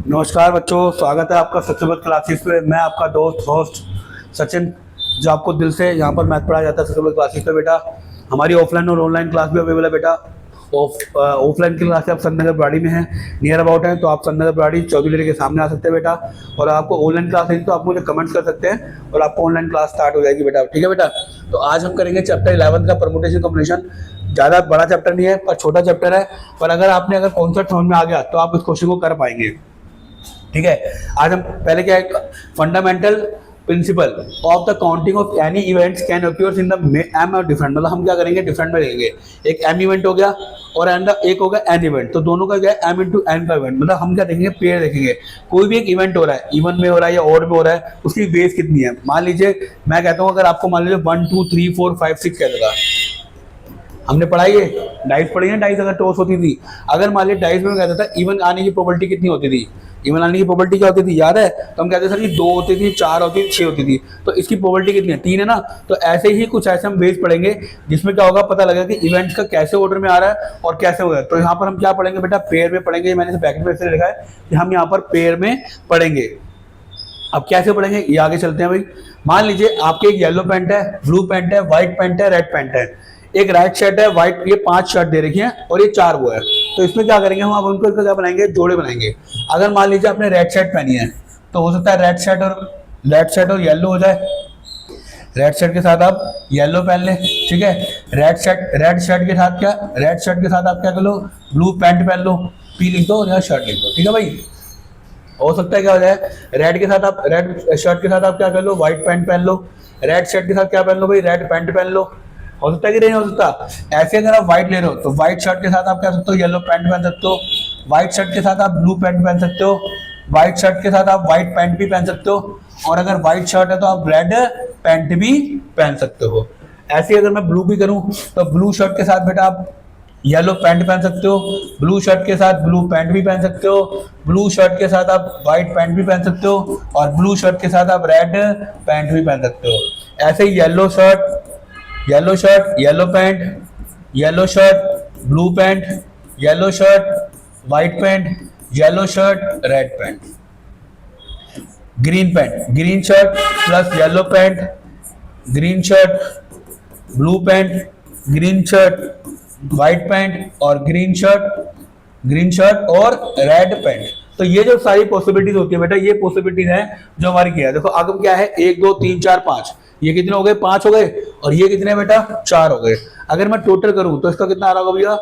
नमस्कार बच्चों, स्वागत है आपका सक्सेसफुल क्लासेस पे। मैं आपका दोस्त होस्ट सचिन, जो आपको दिल से यहाँ पर मैथ पढ़ाया जाता है सक्सेसफुल क्लासेस पे। बेटा हमारी ऑफलाइन और ऑनलाइन क्लास भी अवेलेबल है। बेटा ऑफलाइन की क्लास आप संतनगर ब्राड़ी में है, नियर अबाउट है, तो आप संतनगर ब्राड़ी चौधरी के सामने आ सकते हैं बेटा। और आपको ऑनलाइन क्लास है तो आप मुझे कमेंट्स कर सकते हैं और आपको ऑनलाइन क्लास स्टार्ट हो जाएगी बेटा। ठीक है बेटा। तो आज हम करेंगे चैप्टर 11 का परमुटेशन कॉम्बिनेशन। ज़्यादा बड़ा चैप्टर नहीं है पर छोटा चैप्टर है, पर अगर कॉन्सेप्ट समझ में आ गया तो आप इस क्वेश्चन को कर पाएंगे। ठीक है। आज हम पहले क्या है, fundamental principle of the counting of any events can appear in the M और डिफरेंट। मतलब हम क्या करेंगे, डिफरेंट में लेंगे। एक एम इवेंट हो गया और एक हो गया एन इवेंट, तो दोनों का क्या है, एम इंटू एन का इवेंट। मतलब हम क्या देखेंगे, पेयर देखेंगे। कोई भी एक इवेंट हो रहा है, इवन में हो रहा है या ऑड में हो रहा है, उसकी बेस कितनी है। मान लीजिए मैं कहता हूँ, अगर आपको मान लीजिए 1 2 3 4 5 6 कह देगा, हमने पढ़ाई है डाइस पढ़ी है, डाइस अगर टॉस होती थी, अगर मान लीजिए डाइस में कहता था इवन आने की प्रोबेबिलिटी कितनी होती थी, इवन आने की प्रोबेबिलिटी क्या होती थी याद है, तो हम कहते सर ये 2 होती थी, 4 होती थी, 6 होती थी, तो इसकी प्रोबेबिलिटी कितनी है, 3 है ना। तो ऐसे ही कुछ ऐसे हम बेस पढ़ेंगे जिसमें क्या होगा, पता लगेगा कि इवेंट्स का कैसे ऑर्डर में आ रहा है और कैसे होगा। तो यहाँ पर हम क्या पढ़ेंगे बेटा, पेयर में पढ़ेंगे। मैंने ब्रैकेट में ऐसे लिखा है कि हम यहाँ पर पेयर में पढ़ेंगे। अब कैसे पढ़ेंगे ये आगे चलते हैं भाई। मान लीजिए आपके एक येलो पैंट है, ब्लू पैंट है, व्हाइट पैंट है, रेड पैंट है, एक रेड शर्ट है, व्हाइट, ये 5 शर्ट दे रखी हैं और ये 4 वो है। तो इसमें क्या करेंगे हम, अब उनको क्या बनाएंगे, जोड़े बनाएंगे। अगर मान लीजिए आपने रेड शर्ट पहनी है तो हो सकता है रेड शर्ट और येलो हो जाए। रेड शर्ट के साथ आप येलो पहन लें, ठीक है। रेड शर्ट के साथ आप क्या कर लो, ब्लू पैंट पहन लो, पी लिख दो और यहाँ शर्ट लिख दो, ठीक है भाई। हो सकता है क्या हो जाए, रेड शर्ट के साथ आप क्या कर लो, व्हाइट पैंट पहन लो, रेड शर्ट के साथ क्या पहन लो भाई, रेड पैंट पहन लो। हो सकता है कि नहीं हो सकता। ऐसे अगर आप व्हाइट ले रहे हो तो व्हाइट शर्ट के साथ आप क्या सकते हो, येलो पैंट पहन सकते हो। व्हाइट शर्ट के साथ आप ब्लू पैंट पहन सकते हो। व्हाइट शर्ट के साथ आप व्हाइट पैंट भी पहन सकते हो। और अगर व्हाइट शर्ट है तो आप रेड पैंट भी पहन सकते हो। ऐसे अगर मैं ब्लू भी करूं तो ब्लू शर्ट के साथ बेटा आप येलो पैंट पहन सकते हो, ब्लू शर्ट के साथ ब्लू पैंट भी पहन सकते हो, ब्लू शर्ट के साथ आप व्हाइट पैंट भी पहन सकते हो और ब्लू शर्ट के साथ आप रेड पैंट भी पहन सकते हो। ऐसे ही yellow shirt, yellow pant, yellow shirt, blue pant, yellow shirt, white pant, yellow shirt, red pant. Green shirt plus yellow pant, green shirt, blue pant, green shirt, white pant और green shirt और red pant. तो ये जो सारी possibilities होती है बेटा, ये पॉसिबिलिटीज है जो हमारी क्या है। देखो आगे क्या है, 1 2 3 4 5, ये कितने हो गए, 5 हो गए, और ये कितने बेटा, 4 हो गए। अगर मैं टोटल करूं तो इसका कितना आ रहा होगा भैया,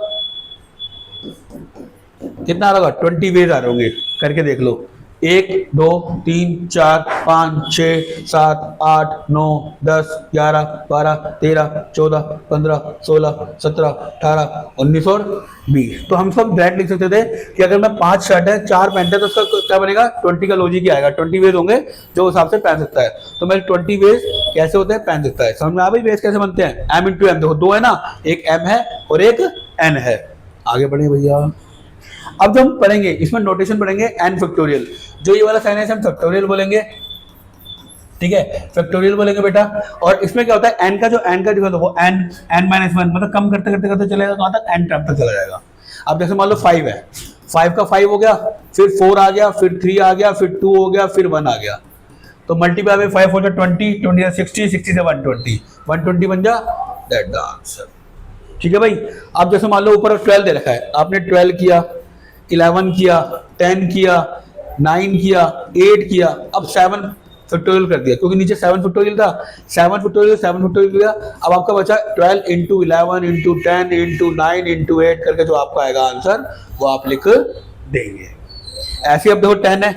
कितना आ रहा होगा, 20 वेज आ रहे होंगे, करके देख लो। 1 2 3 4 5 6 7 8 9 10 11 12 13 14 15 16 17 18 19 और 20। तो हम सब डायरेक्ट लिख सकते थे कि अगर मैं 5 शर्ट है, 4 पैंट है, तो उसका क्या बनेगा, 20 का लॉजिक ही आएगा। 20 वेज होंगे जो हिसाब से पहन सकता है। तो मैं 20 वेज कैसे होते हैं, पहन सकता है। समझ में आ भाई वेज कैसे बनते हैं, एम इंटू एम। देखो 2 है ना, एक एम है और एक एन है। आगे बढ़े भैया। अब जो हम पढ़ेंगे इसमें नोटेशन पढ़ेंगे एन फैक्टोरियल। जो ये वाला साइन है हम फैक्टोरियल बोलेंगे, ठीक है, फैक्टोरियल बोलेंगे बेटा। और इसमें क्या होता है, एन का डिफरेंस वो एन माइनस 1, मतलब कम करते करते करते चलेगा कहां तक, एन टर्म तक चला जाएगा। अब जैसे मान लो 5 है, 5 का 5 हो गया, फिर 4 आ गया, फिर 3 आ गया, फिर 2 हो गया, फिर 1 आ गया। तो मल्टीप्लाई में 5 हो जाए 20, 20 से 60, 60 से 120 बन जा, दैट द आंसर। ठीक है भाई। अब जैसे मान लो ऊपर 12 दे रखा है, आपने 12 किया, 11 किया, 10 किया, 9 किया, 8 किया, अब 7 फैक्टोरियल कर दिया, क्योंकि नीचे 7 फैक्टोरियल था, 7 फैक्टोरियल किया। अब आपका बचा 12 इंटू 11 इंटू 10 इंटू 9 इंटू 8 करके जो आपका आएगा आंसर वो आप लिख देंगे। ऐसे अब देखो 10 है,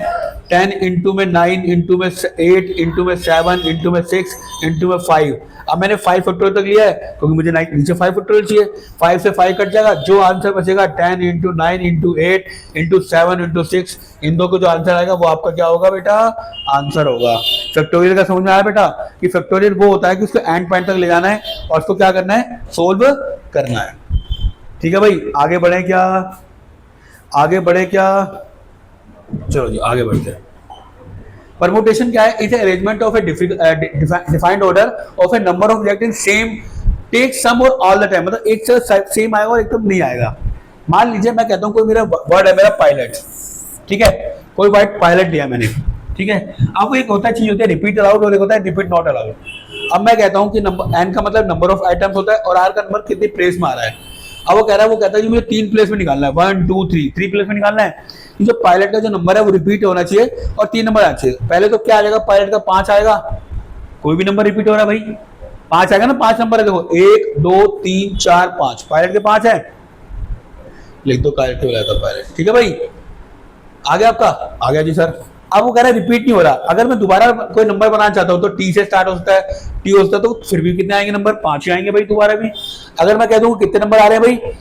10 इंटू में 9 इंटू में 8 इंटू में 7 इंटू में 6 इंटू में 5। अब मैंने 5 फैक्टोरियल तक लिया है क्योंकि मुझे नीचे 5 फैक्टोरियल चाहिए। 5 से 5 कट जाएगा, जो आंसर बचेगा 10 इंटू 9 इंटू 8 इंटू 7 इंटू 6, इन दो को जो आंसर आएगा वो आपका क्या होगा बेटा, आंसर होगा। फैक्टोरियल का समझ में आया बेटा, कि फैक्टोरियल वो होता है कि उसको एंड पॉइंट तक ले जाना है और उसको क्या करना है, सोल्व करना है। ठीक है भाई। आगे बढ़े क्या, चलो जी आगे बढ़ते हैं। परमुटेशन क्या है, is arrangement of a defined order of a number of object in same take some और ऑल द टाइम। मतलब एक से सेम आएगा और एकदम नहीं आएगा। मान लीजिए मैं कहता हूं कोई मेरा वर्ड है, मेरा पायलट, ठीक है। कोई वाइट पायलट लिया मैंने, ठीक है। अब एक होता है चीज होती है रिपीट अलाउड और एक होता है रिपीट नॉट अलाउड। अब मैं कहता हूँ कि नंबर एन का मतलब नंबर ऑफ आइटम्स होता है और आर का नंबर कितनी प्लेस में आ रहा है। अब वो कहता है कि मुझे 3 प्लेस में निकालना है, 1 2 3 प्लेस में निकालना है। कि जो पायलट का जो नंबर है वो रिपीट होना चाहिए और 3 नंबर आना चाहिए। पहले तो क्या आ जाएगा, पायलट का 5 आएगा, कोई भी नंबर रिपीट हो रहा है भाई, 5 आएगा ना, 5 नंबर है, देखो 1 2 3 4 5, पायलट के 5 है, लिख दो पायलट, ठीक है भाई। आ गया आपका, आ गया जी सर। अब वो कह रहा है रिपीट नहीं हो रहा, अगर मैं दोबारा कोई नंबर बनाना चाहता हूँ तो टी से स्टार्ट हो सकता है, टी हो सकता है, तो फिर भी कितने आएंगे नंबर, 5 ही आएंगे भाई दोबारा भी। अगर मैं कह दूँ कितने नंबर आ रहे हैं भाई,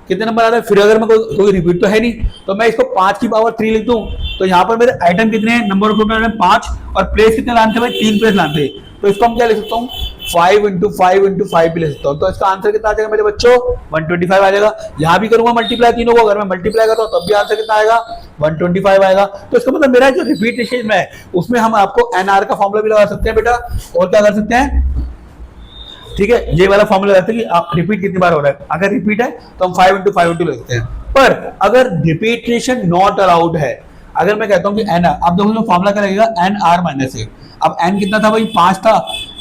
कितने नंबर आ रहे हैं, फिर अगर मैं कोई रिपीट तो है नहीं, तो मैं इसको 5 की पावर 3 लिख दूं, तो यहाँ पर मेरे आइटम कितने हैं, नंबर ऑफ टोटल 5 और प्लेस कितने लाते भाई, 3 प्लेस लाते। तो इसको हम क्या लिख सकता हूँ, 5 × 5 × 5 भी ले सकता हूँ। तो इसका आंसर कितना आ जाएगा मेरे बच्चों, 125 आ जाएगा। यहाँ भी करूंगा मल्टीप्लाई तीनों को, अगर मैं मल्टीप्लाई करता हूँ तब भी आंसर कितना आएगा, 125 आएगा। तो इसका मतलब मेरा जो रिपीटेशन है उसमें हम आपको एनआर का फॉर्मूला भी लगा सकते हैं बेटा, और क्या कर सकते हैं, ठीक है, ये वाला फॉर्मूला रहता है कि आप रिपीट कितनी बार हो रहा है। अगर रिपीट है तो हम 5 × 5 × लिखते हैं, पर अगर रिपीटेशन नॉट अलाउड है, अगर मैं कहता हूं कि एन, अब देखो फॉर्मूला क्या लगेगा, एन आर माइनस ए। अब एन कितना था भाई, 5 था,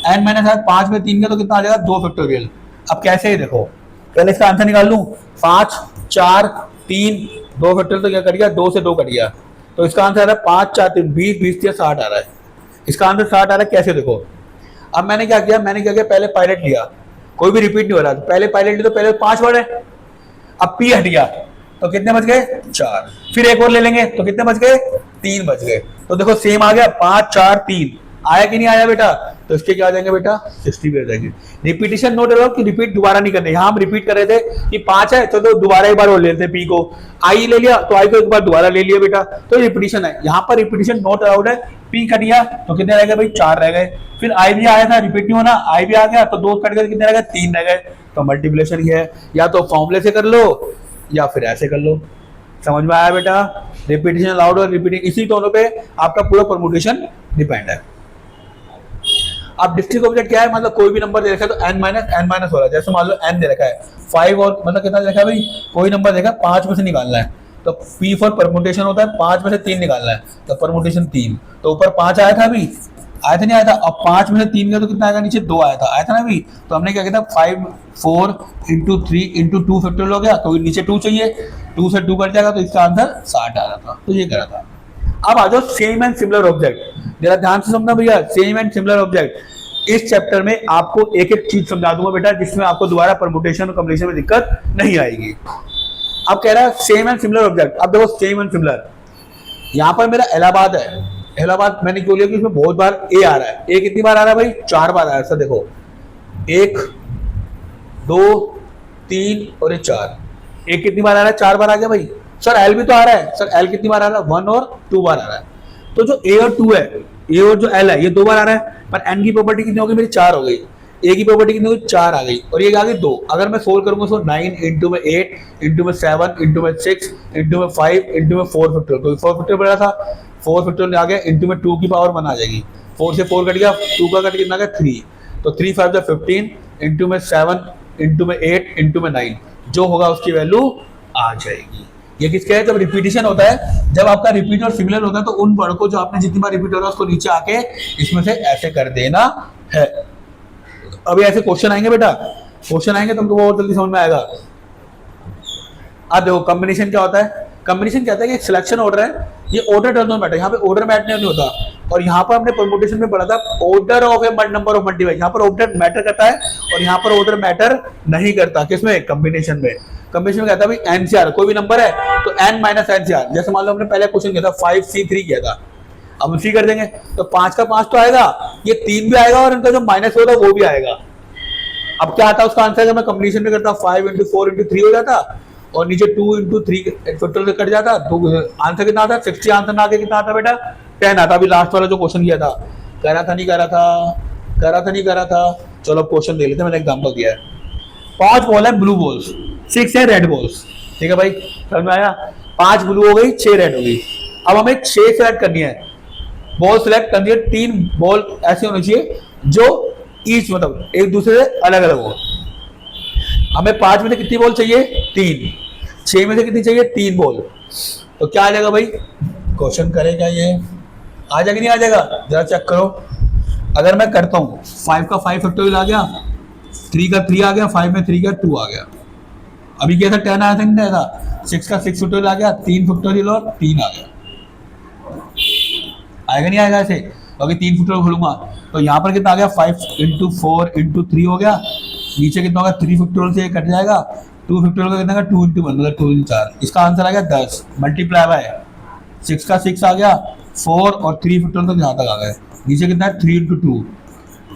एन माइनस आर 5 में 3 का तो कितना आ जाएगा, 2 फैक्टोरियल। अब कैसे है देखो, पहले इसका आंसर निकाल लूं, 5 4 3 2 फैक्टोरियल तो क्या कट गया, 2 से 2 कट गया, तो इसका आंसर आ रहा है 5 4 3 20 20 3 60 आ रहा है। इसका आंसर 60 आ रहा है, कैसे देखो। अब मैंने क्या किया, पहले पायलट लिया, कोई भी रिपीट नहीं हो रहा, तो पहले पायलट लिया तो पहले 5 वर्ड है, अब पी हट गया तो कितने बच गए, 4, फिर एक और ले लेंगे तो कितने बच गए, 3 बच गए। तो देखो सेम आ गया, 5 4 3 आया कि नहीं आया बेटा, तो इसके क्या आ जाएंगे बेटा, 60 भी आ जाएंगे। रिपीटेशन नोट अलाउड कि रिपीट दोबारा नहीं करने, यहाँ हम रिपीट कर रहे थे कि 5 है तो दोबारा एक बार और ले लेते, पी को आई ले लिया तो आई को एक बार दोबारा ले लिया बेटा, तो रिपीटेशन है। यहाँ पर रिपीटेशन नोट अलाउड है, पी कट गया तो कितने रह गए भाई, 4 रह गए, फिर आई भी आया था, रिपीट नहीं होना, आई भी आ गया तो 2 कट गए, कितने रह गए, 3 रह गए। तो मल्टीप्लिकेशन ही है, या तो फॉर्मूले से कर लो या फिर ऐसे कर लो। समझ में आया बेटा, रिपीटेशन अलाउड और रिपीटिंग, इसी दोनों पे आपका पूरा परमुटेशन डिपेंड है। अब डिस्ट्रिक्ट ऑब्जेक्ट क्या है, मतलब कोई भी नंबर दे रखा है तो n माइनस हो रहा है। जैसे मान लो n दे रखा है 5 और मतलब कितना दे रखा है भाई, कोई नंबर देखा 5 में से निकालना है, तो p फॉर परमुटेशन होता है 5 में से 3 निकालना है, तो परमुटेशन 3, तो ऊपर 5 आया था अभी, आया था नहीं आया था, अब 5 में से 3 का तो कितना आएगा, नीचे 2 आया था ना अभी, तो हमने क्या किया था 5 4 × 3 × 2 फैक्टोरियल हो गया, तो नीचे 2 चाहिए, 2 से 2 कट जाएगा, तो इसका आंसर 60 आ रहा था। तो ये करा था। अब आ जाओ सेम एंड सिमिलर ऑब्जेक्ट, जरा ध्यान से समझना भैया, सेम एंड सिमिलर ऑब्जेक्ट। इस चैप्टर में आपको एक एक चीज समझा दूंगा बेटा, जिसमें आपको दोबारा परमुटेशन और कॉम्बिनेशन में दिक्कत नहीं आएगी। अब कह रहा है सेम एंड सिमिलर ऑब्जेक्ट। अब देखो सेम एंड सिमिलर, यहाँ पर मेरा इलाहाबाद है, इलाहाबाद मैंने क्यों लिया कि इसमें बहुत बार ए आ रहा है। ए कितनी बार आ रहा है भाई, 4 बार आ रहा है सर, देखो 1 2 3 और ये 4, ए कितनी बार आ रहा है, 4 बार आ गया भाई। सर एल भी तो आ रहा है, सर एल कितनी बार आ रहा है, 1 और 2 बार आ रहा है। तो जो ए और 2 है, ए और जो एल है, ये 2 बार आ रहा है, पर एन की प्रॉपर्टी कितनी होगी मेरी, 4 हो गई, ए की प्रॉपर्टी कितनी होगी, 4 आ गई, और ये आ गई 2। अगर मैं सोल्व करूंगा तो 9 × में 8 × में 7 × में 6 × में 5 × में 4 फैक्टोरियल, तो 4 फैक्टोरियल बड़ा था, 4 फैक्टोरियल आ गया, इंटू में 2 की पावर 1 आ जाएगी, 4 से 4 कट गया, 2 का कट कितना गया 3, तो 3 5 15 × में 7 × में 8 × में 9, जो होगा उसकी वैल्यू आ जाएगी। ये किसका है, जब रिपीटेशन होता है, जब आपका रिपीट और सिमिलर होता है, तो उन वर्ड को जो आपने जितनी बार रिपीट हो रहा है उसको नीचे आके इसमें से ऐसे कर देना है। अभी ऐसे क्वेश्चन आएंगे बेटा, क्वेश्चन आएंगे तुमको बहुत जल्दी समझ में आएगा। अब देखो कॉम्बिनेशन क्या होता है, कॉम्बिनेशन कहता है कि एक सिलेक्शन ऑर्डर है, ये ऑर्डर डज नॉट मैटर, यहाँ पे ऑर्डर मैटर नहीं होता, और यहाँ पर हमने परमुटेशन में पढ़ा था order of a number of multiply, यहाँ पर ऑर्डर मैटर करता है और यहाँ पर ऑर्डर मैटर नहीं करता, किसमें, कॉम्बिनेशन में। कॉम्बिनेशन में कहता है भाई एनसीआर, कोई भी नंबर है तो n माइनस एनसीआर, जैसे मान लो हमने पहले क्वेश्चन किया था 5C3 किया था, अब हम सी कर देंगे तो 5 का 5 तो आएगा, ये 3 भी आएगा और इनका जो माइनस होगा वो भी आएगा। अब क्या आता है उसका आंसर, अगर मैं कॉम्बिनेशन में करता 5 × 4 × 3 हो जाता, और नीचे 2 × 3 टोटल कट जाता, तो आंसर कितना आता, 60 आंसर ना आके कितना आता बेटा, 10 आता। अभी लास्ट वाला जो क्वेश्चन किया था, करा था नहीं करा था, करा था नहीं करा था, चलो क्वेश्चन देख लेते हैं, मैंने एग्जाम्पल दिया है। 5 बॉल है ब्लू बॉल्स, 6 है रेड बॉल्स, ठीक है भाई, समझ में आया, 5 ब्लू हो गई, 6 रेड हो गई। अब हमें 6 सेलेक्ट करनी है, बॉल सेलेक्ट करनी है, 3 बॉल ऐसे होनी चाहिए जो ईच मतलब एक दूसरे से अलग अलग हो। हमें 5 में से कितनी बॉल चाहिए, 3, 6 में से कितनी चाहिए, 3 बॉल, तो क्या आ जाएगा भाई, क्वेश्चन करेगा ये, आ जाएगा नहीं आ जाएगा, जरा चेक करो। अगर मैं करता हूँ 5 का 5 फैक्टोरियल आ गया, 3 का 3 आ गया, 5 में 3 का 2 आ गया। अभी क्या था 10 आया था नहीं आया था, 6 का 6 फैक्टोरियल आ गया, 3 फैक्टोरियल और 3 आ गया। आएगा नहीं आएगा ऐसे? अगर 3 फैक्टोरियल खोलूंगा तो यहाँ पर कितना आ गया 5 इंटू 4 इंटू 3 हो गया। नीचे कितना होगा 3 फैक्टोरियल से कट जाएगा, 2 फैक्टोरियल का कितना होगा 2 इंटू 1 मतलब 2 इंटू 4। इसका आंसर आ गया 10 मल्टीप्लाई बाय 6 का 6 आ गया, 4 और 3 फैक्टोरियल तक यहाँ तक आ गए। नीचे कितना है 3 इंटू 2,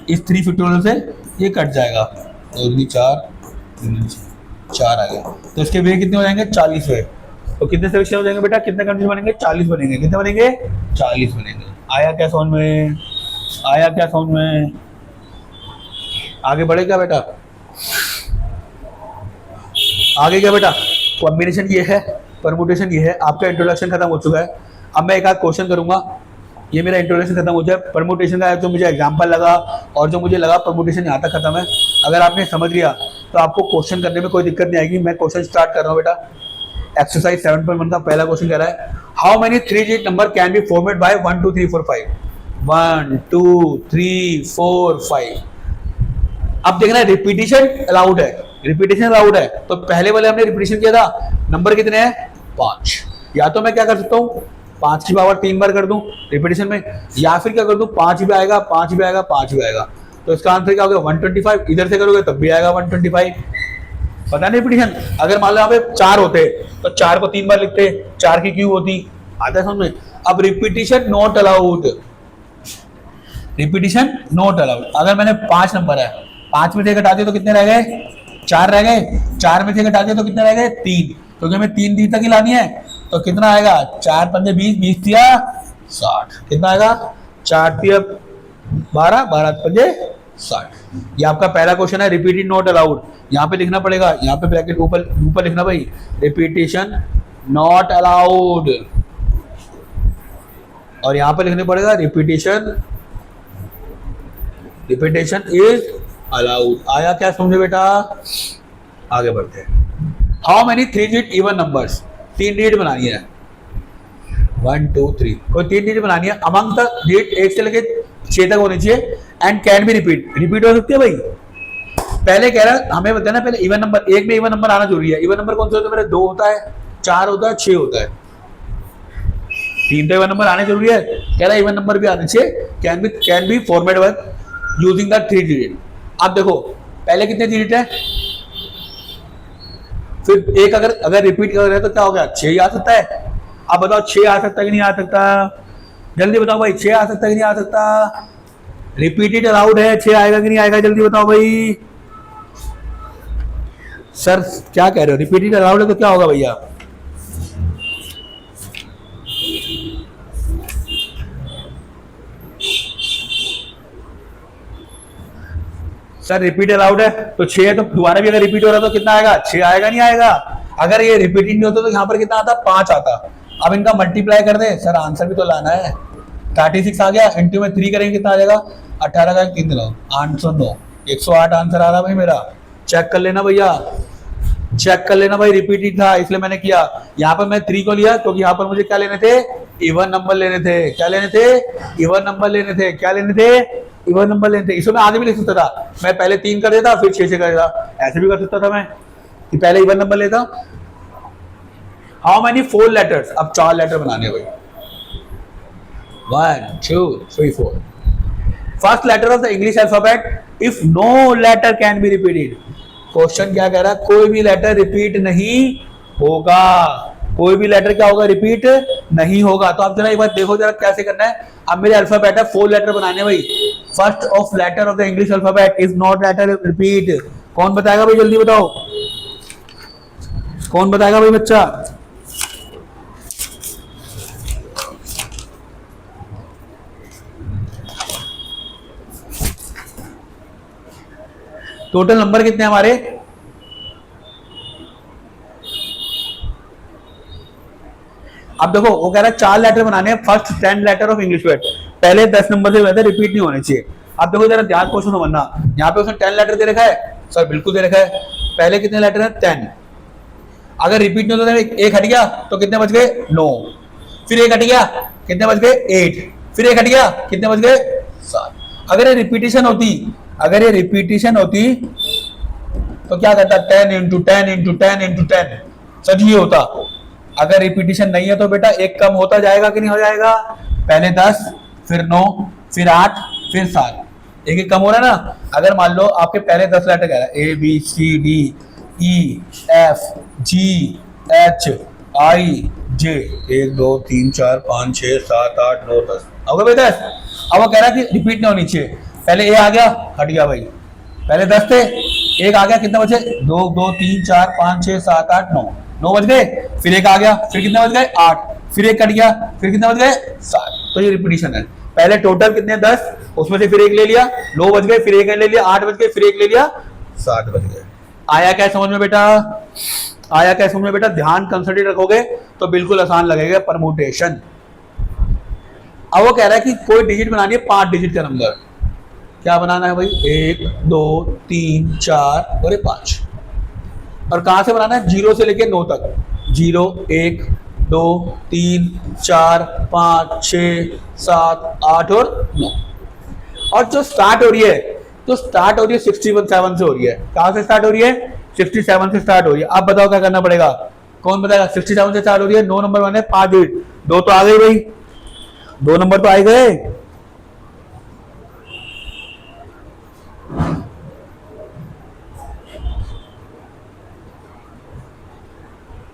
इस 3 फैक्टोरियल से ये कट जाएगा, तो 4 आ गया। तो इसके वे कितने हो जाएंगे 40 वे। तो कितने सेक्शन हो जाएंगे बेटा, कितने कंफ्यूजन बनेंगे 40 बनेंगे। कितने बनेंगे 40 बनेंगे। आया क्या समझ में, आया क्या समझ में? आगे बढ़े क्या बेटा, आगे क्या बेटा? कॉम्बिनेशन ये है, परमुटेशन ये है। आपका इंट्रोडक्शन खत्म हो चुका है। अब मैं एक आध क्वेश्चन करूंगा, ये मेरा इंट्रोडक्शन खत्म हो जाए। परमुटेशन का जो मुझे एग्जांपल लगा और जो मुझे लगा परमुटेशन यहाँ तक खत्म है। अगर आपने समझ लिया तो आपको क्वेश्चन करने में कोई दिक्कत नहीं आएगी। मैं क्वेश्चन स्टार्ट कर रहा हूँ बेटा। एक्सरसाइज 7.1 का पहला क्वेश्चन कह रहा है, how many 3 digit number can be formed by 1 2 3 4 5। 1 2 3 4 5। अब देखना है रिपीटिशन अलाउड है, रिपीटिशन अलाउड है। तो पहले वाले हमने रिपीटिशन किया था, नंबर कितने हैं 5। या तो मैं क्या कर सकता हूँ 5 की पावर 3 बार कर दूं रिपीटिशन में, या फिर क्या कर दूं 5 भी आएगा 5 भी आएगा 5 भी आएगा। तो इसका आंसर क्या हो गया 125। इधर से करोगे तब भी आएगा 125। पता नहीं रिपीटिशन। अगर मान लो यहाँ पे 4 होते तो 4 को 3 बार लिखते, 4 की क्यों होती, आता है समझ में। अब repetition not allowed, repetition not allowed. अगर मैंने 5 नंबर है, 5 में से घटा दिए तो कितने रह गए 4 रह गए, 4 में से घटा दिए तो कितने रह गए 3, क्योंकि हमें 3 दी तक ही लानी है। तो कितना आएगा 4 पंजे 20, 20 दिया 60। कितना आएगा 4 दिया 12, 12 पंजे 60। ये आपका पहला क्वेश्चन है, रिपीटेड नॉट अलाउड। यहाँ पे लिखना पड़ेगा, यहाँ पे ब्रैकेट ऊपर ऊपर लिखना भाई, रिपीटेशन नॉट अलाउड। और यहाँ पे लिखने पड़ेगा रिपीटेशन, रिपीटेशन इज अलाउड। आया क्या समझे बेटा? आगे बढ़ते हैं। How many 3 digit even numbers, 3 digit बनानी है 1 2 3, कोई 3 डिजिट बनानी है। अमंग द डिजिट 1 से लेके 6 तक होनी चाहिए and can be repeat, repeat हो सकती है भाई। पहले कह रहा है हमें बताना पहले इवन नंबर, एक में इवन नंबर आना जरूरी है। इवन नंबर कौन सा होता है मेरे? 2 होता है, 4 होता है, 6 होता है। 3 तो इवन नंबर आने जरूरी है। कह रहा है इवन नंबर भी आने चाहिए, can be formidable using the 3 digit. अब देखो पहले कितने डिजिट है, फिर एक अगर रिपीट कर रहे हैं तो क्या हो गया 6 ही आ सकता है। अब बताओ 6 आ सकता है कि नहीं आ सकता, जल्दी बताओ भाई 6 आ सकता है कि नहीं आ सकता? रिपीटेड अलाउड है, 6 आएगा कि नहीं आएगा, जल्दी बताओ भाई। सर क्या कह रहे हो, रिपीटेड अलाउड है तो क्या होगा भैया? सर रिपीट अलाउड है तो 6 है, तो दोबारा भी अगर रिपीट हो रहा है तो कितना आएगा 6 आएगा नहीं आएगा? अगर ये रिपीटिंग नहीं होता तो यहाँ पर कितना आता 5 आता। अब इनका मल्टीप्लाई कर दे, सर आंसर भी तो लाना है। 36 आ गया, इंटू में 3 करेंगे कितना आ जाएगा 18 का 3 दिनों 809, 108 आंसर आ रहा भाई मेरा। चेक कर लेना भैया, चेक कर लेना भाई, रिपीटेड था इसलिए मैंने किया। यहाँ पर मैं 3 को लिया क्योंकि यहाँ पर मुझे क्या लेने थे, इवन नंबर लेने थे। क्या लेने थे? इवन नंबर लेने थे। क्या लेने थे? इवन नंबर लेने थे। इसमें मैं आगे भी लिख सकता था, मैं पहले 3 कर देता फिर 6 से कर देता, ऐसे भी कर सकता था मैं कि पहले इवन नंबर लेता। हाउ मेनी 4 लेटर्स, अब 4 लेटर बनाने भाई, 1 2 3 4। First letter of the English alphabet if no letter can be repeated. Question क्या कह रहा है, कोई भी लेटर रिपीट नहीं होगा, कोई भी लेटर क्या होगा रिपीट नहीं होगा। तो आप जरा एक बार देखो जरा कैसे करना है। अब मेरे अल्फाबेट है 4 लेटर बनाने भाई, first of letter of the English alphabet is not letter repeat. कौन बताएगा भाई, जल्दी बताओ कौन बताएगा भाई बच्चा? टोटल नंबर कितने हमारे? अब देखो वो कह रहा है 4 लेटर बनाने हैं, first 10 letter of English word. पहले 10 नंबर से वैसे रिपीट नहीं होने चाहिए। अब देखो जरा ध्यान क्वेश्चन समझना, यहाँ पे उसने 10 लेटर दे रखा है, सर बिल्कुल दे रखा है। पहले कितने लेटर हैं 10, अगर रिपीट नहीं होता एक हट गया तो कितने बच गए 9। फिर एक हट गया, कितने बच गए 8, फिर एक हट गया, कितने बच गए 7। अगर ये रिपीटिशन होती, अगर ये रिपीटिशन होती तो क्या करता 10 इंटू 10 इंटू 10 इंटू 10, सच ये होता। अगर रिपीटिशन नहीं है तो बेटा एक कम होता जाएगा कि नहीं हो जाएगा, पहले 10 फिर 9 फिर 8 फिर 7, एक एक कम हो रहा है ना। अगर मान लो आपके पहले 10 लेटर क्या है, A B C D E F G H I J, 1 2 3 4 5 6 7 8 9 10, अब भाई 10। अब वो कह रहा है कि रिपीट नहीं होनी चाहिए, पहले ए आ गया हट गया भाई, पहले 10 थे, एक आ गया, कितने बचे 2 2 3 4 5 6 7 8 9, 9 बच गए, फिर एक आ गया, फिर कितने बच गए 8, फिर एक कट गया, फिर कितने बच गए 7। तो ये रिपीटिशन है। पहले टोटल कितने 10, उसमें से फिर एक ले लिया, 9 बच गए, फिर एक ले लिया, 8 बच गए, फिर एक ले लिया, 7 बच गए। आया क्या समझ में बेटा, आया क्या समझ में बेटा, ध्यान कंसंट्रेट रखोगे तो बिल्कुल आसान लगेगा परमुटेशन। अब वो कह रहा है कि कोई डिजिट बनानी है 5 डिजिट का नंबर, क्या बनाना है भाई 1 2 3 4 और 5, और कहां से बनाना है 0 से लेके 9 तक, 0 1 2 3 4 5 6 7 8 और 9। और जो स्टार्ट हो रही है, तो स्टार्ट हो रही है 67 से हो रही है, कहां से स्टार्ट हो रही है 67 से स्टार्ट हो रही है। आप बताओ क्या करना पड़ेगा, कौन बताएगा, 67 से स्टार्ट हो रही है, 9 नंबर बने 5 डिजिट, 2 तो आ गई भाई, 2 नंबर तो आ गए।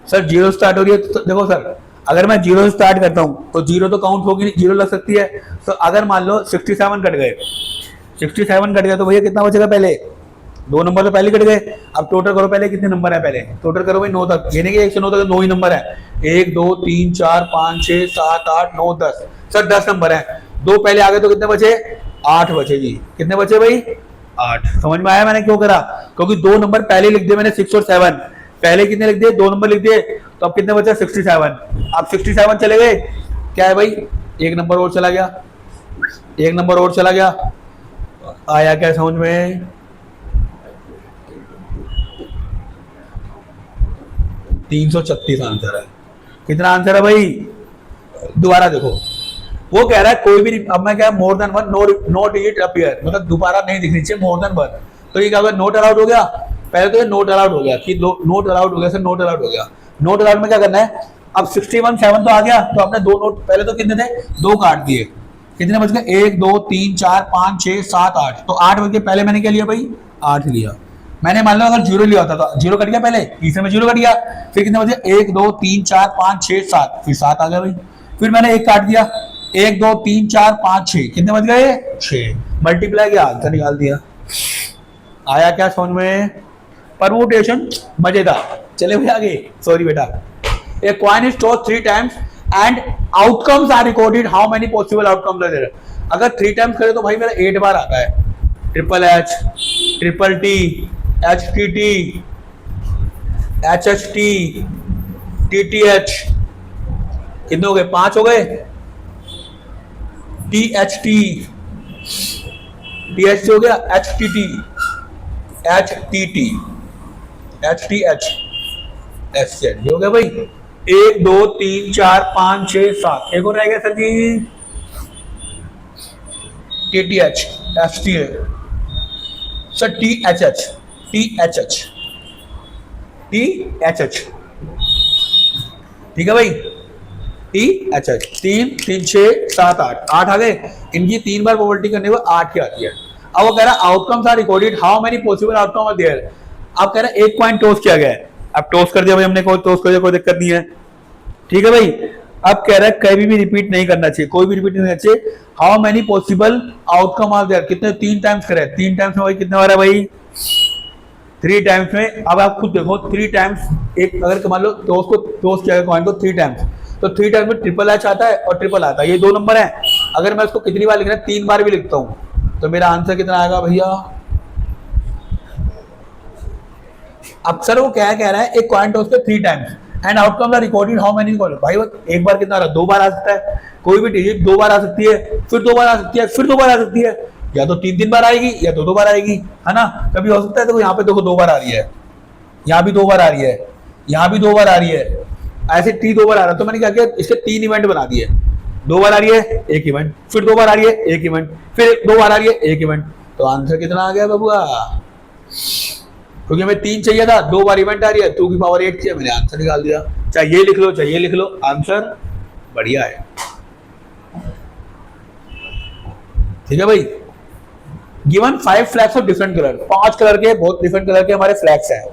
सर 0 स्टार्ट हो रही है तो देखो सर, अगर मैं 0 से स्टार्ट करता हूं तो 0 तो काउंट होगी नहीं, 0 लग सकती है। तो अगर मान लो 67 कट गए, 67 कट गया तो भैया कितना बचेगा, पहले 2 नंबर तो पहले कट गए। अब टोटल करो पहले कितने नंबर है, पहले टोटल करो भाई 9 तक, यानी कि 1 से 9 तक 9 ही नंबर है, 1 2 3 4 5 6 7 8 9 10, सर 10 नंबर है, 2 पहले आ गए तो कितने बचे 8 बचे जी, कितने बचे भाई 8। समझ में आया मैंने क्यों करा, क्योंकि 2 नंबर पहले लिख दिए मैंने 6 और 7, पहले कितने लिख दिए 2 नंबर लिख दिए, तो अब कितने बचे 67। अब 67 चले गए, क्या है भाई 1 नंबर और चला गया, 1 नंबर और चला गया। आया क्या समझ में, $336 आंसर है। कितना आंसर है भाई, दोबारा देखो, वो कह रहा है कोई भी, अब मैं क्या more than 1 no digit appear, मतलब दोबारा नहीं दिखनी चाहिए मोर देन 1, तो ये क्या होगा नोट अलाउड हो गया, पहले तो ये नोट अलाउड हो गया कि नोट अलाउड हो गया सर, नोट अलाउड हो गया। नोट अलाउड में क्या करना है, अब 61 7 तो आ गया, तो आपने 2 नोट पहले तो कितने थे 2 काट दिए, कितने बच गए 1 2 3 4 5 6 7 8, तो 8 बच गए, पहले मैंने क्या लिया भाई 8 लिया। मैंने मान लो अगर 0 लिया होता तो 0 कट गया, पहले तीसरे में 0 कट गया, फिर कितने बचे 1 2 3 4 5 6 7, फिर 7 आ गया भाई, फिर मैंने 1 काट दिया, 1 2 3 4 5 6, कितने बच गए 6, मल्टीप्लाई किया आंसर निकाल दिया। आया क्या समझ में, परमुटेशन मजेदार। चले भाई आगे, सॉरी बेटा, a coin is toss 3 times and outcomes are recorded, how many possible outcomes are there. अगर 3 टाइम्स करे तो भाई मेरा 8 बार आता है, triple H, triple T, H T T, H H T, T T H, कितने हो गए 5 हो गए, T H T, T H हो गया, H T T, H T T, H T H, S Z हो गया भाई। 1 2 3 4 5 6 7, एक और रह गया sir G T T H, S T A, sir T H H, T H H, T H H, ठीक है भाई, टी एच एच, 3 3 6 7 8, 8 आ गए, इनकी 3 बार प्रोबेबिलिटी करने पर 8 की आती है। अब वो कह रहा है outcomes are recorded, how many possible outcome are there. अब कह रहा है एक कॉइन टॉस किया गया है, अब टॉस कर दिया भाई हमने, कोई टॉस कर दिया, कोई दिक्कत नहीं है, ठीक है भाई। अब कह रहा है कभी भी रिपीट नहीं करना चाहिए, कोई भी रिपीट नहीं करना चाहिए। How many possible outcome are there, कितने 3 टाइम्स करे, 3 टाइम्स में भाई कितने बार है भाई 3 टाइम्स में। अब आप खुद देखो 3 टाइम्स, एक अगर मान लो टॉस को टॉस किया गया कॉइन को 3 टाइम्स, तो 3 टाइम्स में ट्रिपल एच आता है और ट्रिपल आता है, ये 2 नंबर है। अगर मैं उसको कितनी बार लिख रहा है 3 बार भी लिखता हूँ तो मेरा आंसर कितना आएगा भैया। अब सर वो क्या कह रहा है एक कॉइन टॉस पे 3 times and outcome are recorded how many coin, भाई वो एक बार कितना आ रहा है 2 बार आ सकता है, कोई भी डिजिट 2 बार आ सकती है, फिर 2 बार आ सकती है, फिर 2 बार आ सकती है, या तो 3 बार आएगी या तो 2 बार आएगी, है ना। कभी हो सकता है, देखो यहाँ पे देखो 2 बार आ रही है, यहाँ भी 2 बार आ रही है, यहाँ भी 2 बार आ रही है, ऐसे टी 2 बार आ रहा है, तो मैंने क्या किया, इसके 3 इवेंट बना दिए। 2 बार आ रही है एक इवेंट, फिर 2 बार आ रही है एक इवेंट, फिर 2 बार आ रही है एक इवेंट। तो आंसर कितना आ गया बबुआ? क्योंकि हमें 3 चाहिए था, 2 बार इवेंट आ रही है, 2 की पावर 8 चाहिए, मैंने आंसर निकाल दिया। चाहे ये लिख लो चाहे ये लिख लो, आंसर बढ़िया है। ठीक है भाई। Given 5 flags of different colour, 5 colour के, बहुत डिफरेंट कलर के हमारे फ्लैग्स हैं।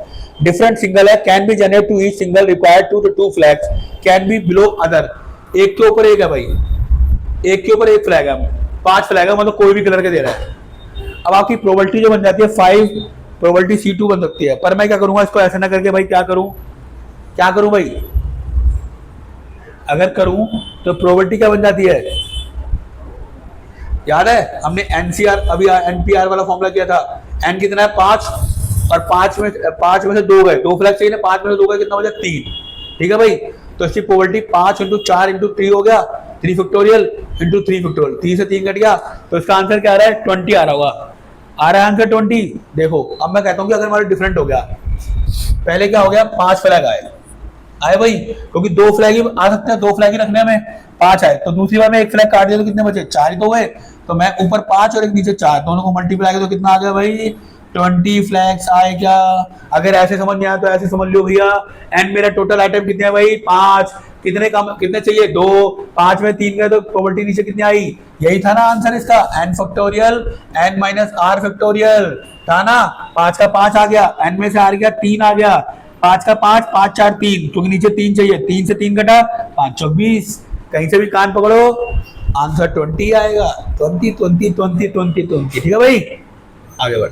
डिफरेंट सिंगल है, can be generate to each single required 2 to 2 flags can be below other. एक के ऊपर एक है भाई, एक के ऊपर एक फ्लैग है, 5 फ्लैग है, मतलब कोई भी कलर के दे रहा है। अब आपकी प्रोबेबिलिटी जो बन जाती है 5, प्रोबेबिलिटी C2 बन सकती है। पर मैं क्या करूंगा, इसको ऐसे ना करके भाई क्या करूं भाई, अगर करूं तो प्रोबेबिलिटी क्या बन जाती है, याद है हमने NCR अभी NPR वाला फॉर्मूला किया था। n कितना है 5, और 5 में से 2 गए, 2 फ्लैग चाहिए ना, 5 में से 2 गए, कितना हो जाए 3। ठीक है भाई। तो इसकी प्रोबेबिलिटी 5 × 4 × 3 हो गया, 3 फैक्टोरियल इंटू 3 फैक्टोरियल, 3 से 3 कट गया, तो इसका आंसर क्या आ रहा है 20 आ रहा होगा। आ रहा है आंसर 20। देखो अब मैं कहता हूँ कि अगर हमारे डिफरेंट हो गया, पहले क्या हो गया 5 फ्लैग आए भाई, क्योंकि 2 फ्लैग ही आ सकते हैं, 2 फ्लैग ही रखने में, 5 आए, तो दूसरी बार में 1 फ्लैग काट दिया तो कितने बचे, 4 ही तो हुए। तो मैं ऊपर 5 और एक नीचे 4, दोनों को मल्टीप्लाई किया तो कितना आ गया भाई 20 फ्लैग्स आए क्या। अगर ऐसे समझ नहीं आया तो ऐसे समझ लो भैया, एंड मेरा टोटल आइटम कितने हैं भाई 5, कितने चाहिए 2, 5 में 3 गए तो प्रोबेबिलिटी नीचे कितनी आई, यही था ना आंसर इसका, n factorial n minus r factorial था ना। 5 का 5 आ गया, n में से आ गया 3 आ गया, 5 का 5, 5 4 3, क्योंकि नीचे 3 चाहिए, 3 से 3 कटा 5 24, कहीं से भी कान पकड़ो आंसर 20 आएगा, 20 20 20 20 20। ठीक है भाई, आगे बढ़।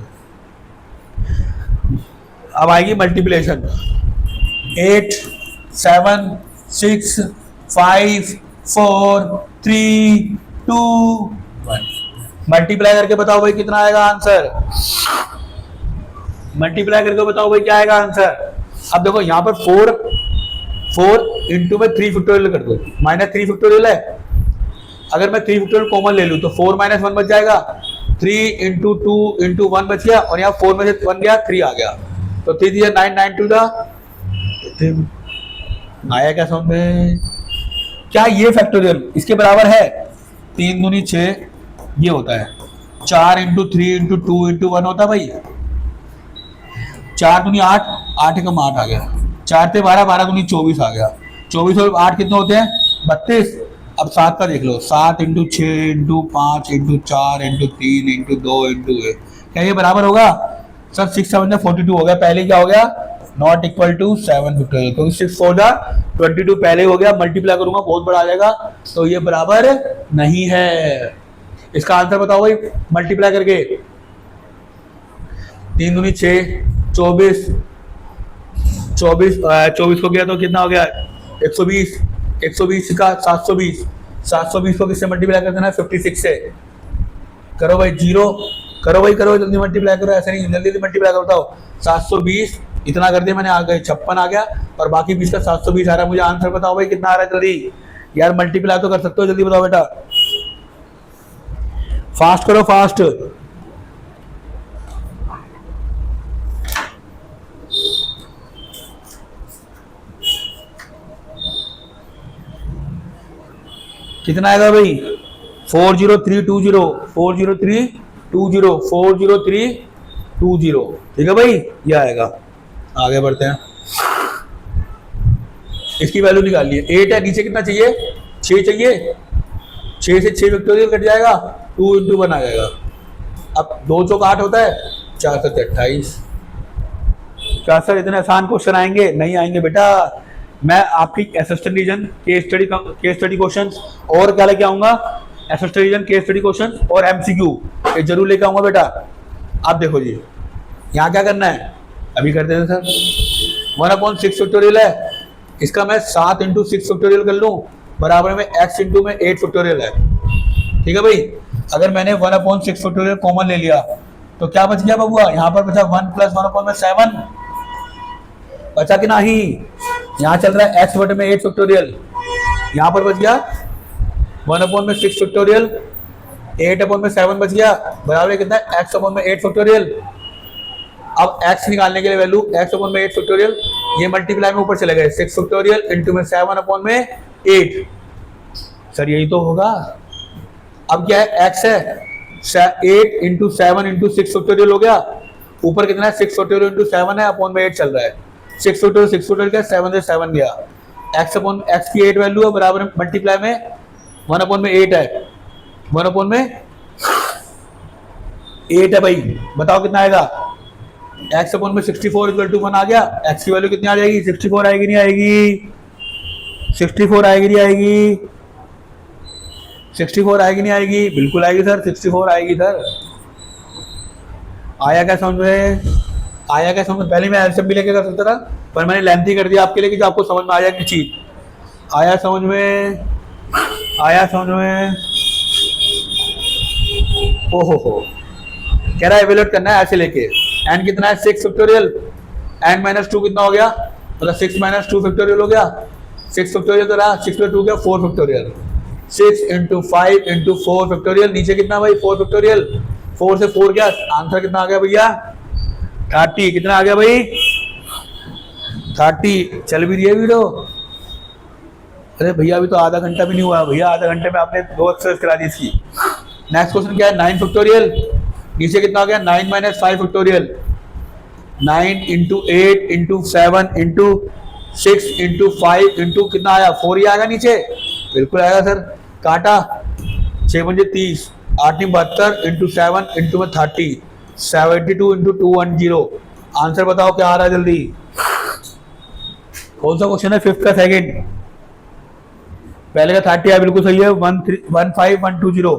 अब आएगी मल्टीप्लिकेशन, 8 7 6 5 4 3 2 1। मल्टीप्लाई करके बताओ भाई कितना आएगा आंसर, मल्टीप्लाई करके बताओ भाई क्या आएगा आंसर। अब देखो यहाँ पर 4 इंटू में 3 फैक्टोरियल कर दो, -3 फैक्टोरियल है, अगर मैं 3 फैक्टोरियल कॉमन ले लूं तो 4 - 1 बच जाएगा, 3 × 2 × 1 बच गया, और यहाँ 4 में से 1 गया 3 आ गया, तो 3 3 9 9 2 दा आया क्या समझ में। क्या ये फैक्टोरियल इसके बराबर है, 3 दूनी 6 ये होता है, 4 × 3 × 2 × 1 होता है भाई, 4 दूनी 8, 8 एकम 8 आ गया, 4 से 12, 12 दूनी 24 आ गया, 24 और 8 कितने होते हैं 32। अब 7 का देख लो, 7 × 6 × 5 × 4 × 3 × 2 × 1, क्या ये बराबर होगा सर, 6 7 42 हो गया, पहले क्या हो गया नॉट इक्वल टू 7 फैक्टोरियल, क्योंकि 6 4 22 पहले हो गया, मल्टीप्लाई करूंगा बहुत बड़ा आ जाएगा, तो ये बराबर नहीं है। इसका आंसर बताओ भाई मल्टीप्लाई करके, 3 दूनी 6 24 24 हो गया तो कितना हो गया 120, 120 का 720, 720 को किससे मल्टीप्लाई कर देना है 56 से। करो भाई जीरो, करो भाई करो, जल्दी मल्टीप्लाई करो, ऐसा नहीं जल्दी मल्टीप्लाई करो, बताओ 720 इतना कर दिया मैंने, आ गए 56 आ गया, और बाकी बीच का 720 आ रहा है। मुझे आंसर बताओ भाई कितना आ रहा है जल्दी, यार मल्टीप्लाई तो कर सकते हो, जल्दी बताओ बेटा, फास्ट करो फास्ट। कितना आएगा भाई 40320, 40320, 40320, ठीक है भाई, ये आएगा। आगे बढ़ते हैं, इसकी वैल्यू निकालिए, 8 है, नीचे कितना चाहिए 6 चाहिए, 6 से 6 फैक्टोरियल कट जाएगा, 2 × 1 आ जाएगा। अब 2 चौक 8 होता है, 4 × 28। क्या सर इतने आसान क्वेश्चन आएंगे? नहीं आएंगे बेटा, मैं आपकी assistant reason case study questions और क्या लेके आऊंगा, assistant reason case study questions और एमसीक्यू ये जरूर लेके आऊंगा बेटा। आप देखो जी, यहाँ क्या करना है, अभी करते हैं सर, 1/6 फैक्टोरियल है, इसका मैं 7 × 6 फैक्टोरियल कर लूँ, बराबर में x × में 8 फैक्टोरियल है। ठीक है भाई, अगर मैंने 1/6 फैक्टोरियल कॉमन ले लिया तो क्या बच गया बबुआ, यहाँ पर बचा 1 + 1/7 बचा कि नहीं, यहाँ चल रहा है x में 8 फैक्टोरियल, यहाँ पर बच गया 1/6 फैक्टोरियल, 8/7 बच गया, बराबर कितना है x में 8 फैक्टोरियल। अब x निकालने के लिए वैल्यू x में 8 फैक्टोरियल ये मल्टीप्लाई में ऊपर चले गए, 6 फैक्टोरियल इंटू में 7 अपॉन में 8। सर यही तो होगा। अब क्या है, x है 8 इंटू 7 इंटू 6 फैक्टोरियल हो गया। ऊपर कितना है, 6 फैक्टोरियल इंटू 7 है, अपॉन में 8 चल रहा है। 6 फैक्टोरियल क्या, 7 से 7 गया। x अपॉन x की 8 वैल्यू है, बराबर मल्टीप्लाई में 1 अपॉन में 8 है, 1 अपॉन में 8 है भाई। बताओ कितना आएगा, x अपॉन में 64 इक्वल टू 1 आ गया। x की वैल्यू कितनी आ जाएगी, 64 आएगी नहीं आएगी, 64 आएगी नहीं आएगी, 64 आएगी नहीं आएगी, बिल्कुल आएगी सर, 64 आएगी सर। आया क्या समझ में, आया क्या समझ। पहले मैं एल्सियम भी लेके कर सकता था, पर मैंने लेंथी कर दिया आपके लिए कि जो आपको समझ में आ जाए चीज। आया समझ में, आया समझ में। ओहो, कह रहा है एवेल्यूएट करना है ऐसे लेके। एन कितना है, 6 फैक्टोरियल, एन माइनस 2 कितना हो गया, मतलब 6 माइनस 2 फैक्टोरियल हो गया। 6 फैक्टोरियल तो रहा, 6 में 2 गया, 4 फैक्टोरियल। 6 इंटू 5 इंटू 4 फैक्टोरियल, नीचे कितना भाई 4 फैक्टोरियल, 4 से 4 गया, आंसर कितना आ गया भैया 30। कितना आ गया भाई 30। चल भी रही है वीडियो। अरे भैया अभी तो आधा घंटा भी नहीं हुआ भैया, आधा घंटे में आपने 2 एक्सरसाइज करा दी इसकी। नेक्स्ट क्वेश्चन क्या है, 9 फैक्टोरियल, नीचे कितना आ गया 9 minus 5 factorial. 9 into 8 into 7 into 6 into 5 into कितना आया 4 ही आएगा नीचे, बिल्कुल आएगा सर। काटा 6 पंजे 30, 8 72 इंटू 7 इंटू में 30, 72 इंटू 210। आंसर बताओ क्या आ रहा है जल्दी। कौन सा क्वेश्चन है, 5th का सेकंड। पहले का 30 है, बिल्कुल सही है। 15120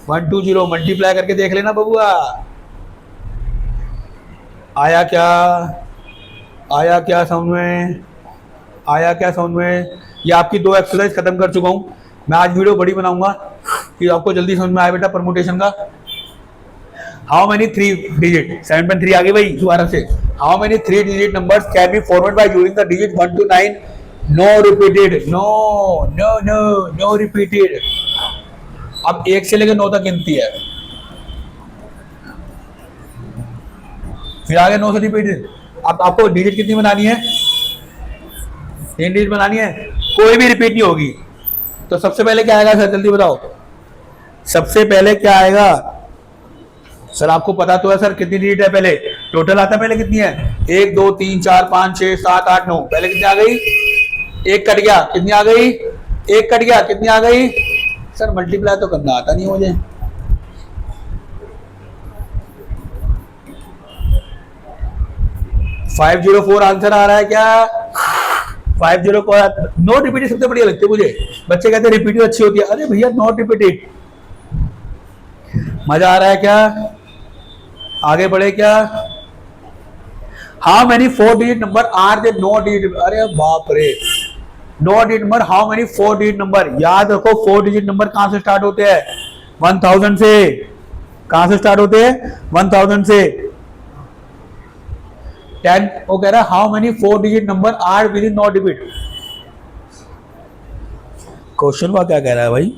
15120 मल्टीप्लाई करके देख लेना बबुआ। आया क्या, आया क्या समझ में, आया क्या समझ में। ये आपकी 2 एक्सरसाइज खत्म कर चुका हूँ मैं। आज वीडियो बड़ी बनाऊंगा कि आपको जल्दी समझ में आए बेटा परमुटेशन का। हाउ मेनी 3 डिजिट, 7.3 आ गई भाई दोबारा से। How many 3 digit numbers can be formed by using the digit 1 to 9, no repeated, no no no no repeated. अब 1 से लेकर 9 तक गिनती है, फिर आगे 9 से रिपीटेड। अब आपको डिजिट कितनी बनानी है, 3 डिजिट बनानी है, कोई भी रिपीट नहीं होगी। तो सबसे पहले क्या आएगा सर जल्दी बताओ, सबसे पहले क्या आएगा सर। आपको पता तो है सर कितनी डिजिट है, पहले टोटल आता है, पहले कितनी है 1 2 3 4 5 6 7 8 9। पहले कितनी आ गई, 1 कट गया, कितनी आ गई 1 कट गया, कितनी आ गई सर। मल्टीप्लाई तो करना आता नहीं मुझे। $504 आंसर आ रहा है क्या, 504। नॉट रिपीटेड सबसे बढ़िया लगती है मुझे। बच्चे कहते हैं रिपीटेड अच्छी होती है, अरे भैया नॉट रिपीटेड। मजा आ रहा है क्या, आगे बढ़े क्या। How many 4 digit number are they not digit, अरे बाप रे, not digit number. How many 4 digit number, याद रखो 4 डिजिट नंबर कहां से स्टार्ट होते हैं, 1000 से। कहां से स्टार्ट होते हैं, 1000 से। 10 वो कह रहा है how many 4 digit number are within not repeat. Question का क्या कह रहा है भाई,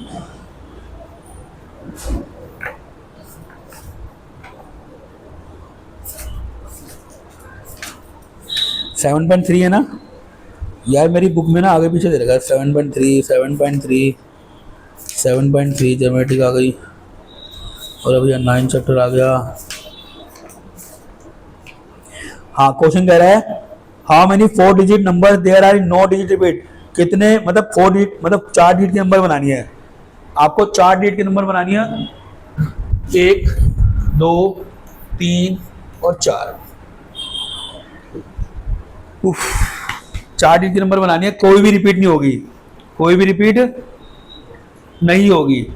सेवन 7.3 है ना यार, मेरी बुक में ना आगे पीछे दे रखा 7.3 7.3 7.3 ज्योमेट्रिक आ गई, और अभी 9 चैप्टर आ गया। हाँ क्वेश्चन कह रहा है how many 4 digit number there are in no digit repeat. कितने मतलब 4 डिजिट मतलब 4 डिजिट के नंबर बनानी है आपको, 4 डिजिट के नंबर बनानी है, 1 2 3 और 4। 4 डिजिट के नंबर बनानी है, कोई भी रिपीट नहीं होगी, कोई भी रिपीट नहीं होगी।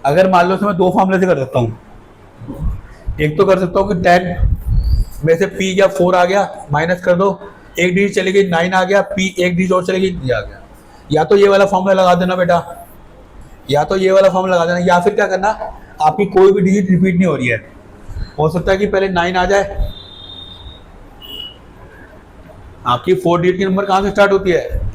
अगर मान लो मैं 2 फॉर्मूले से कर सकता हूं। एक तो कर सकता हूं कि 10 में से p या 4 आ गया, माइनस कर दो, 1 डिजिट चली गई 9 आ गया, p 1 डिजिट और चली गई 3 आ गया। या तो ये वाला फॉर्मूला लगा देना बेटा, या तो ये वाला फॉर्मूला लगा देना, या फिर क्या करना, आपकी कोई भी डिजिट रिपीट नहीं हो रही है। हो सकता है कि पहले 9 आ जाए। आपकी 4 डिजिट की नंबर कहां से स्टार्ट होती है,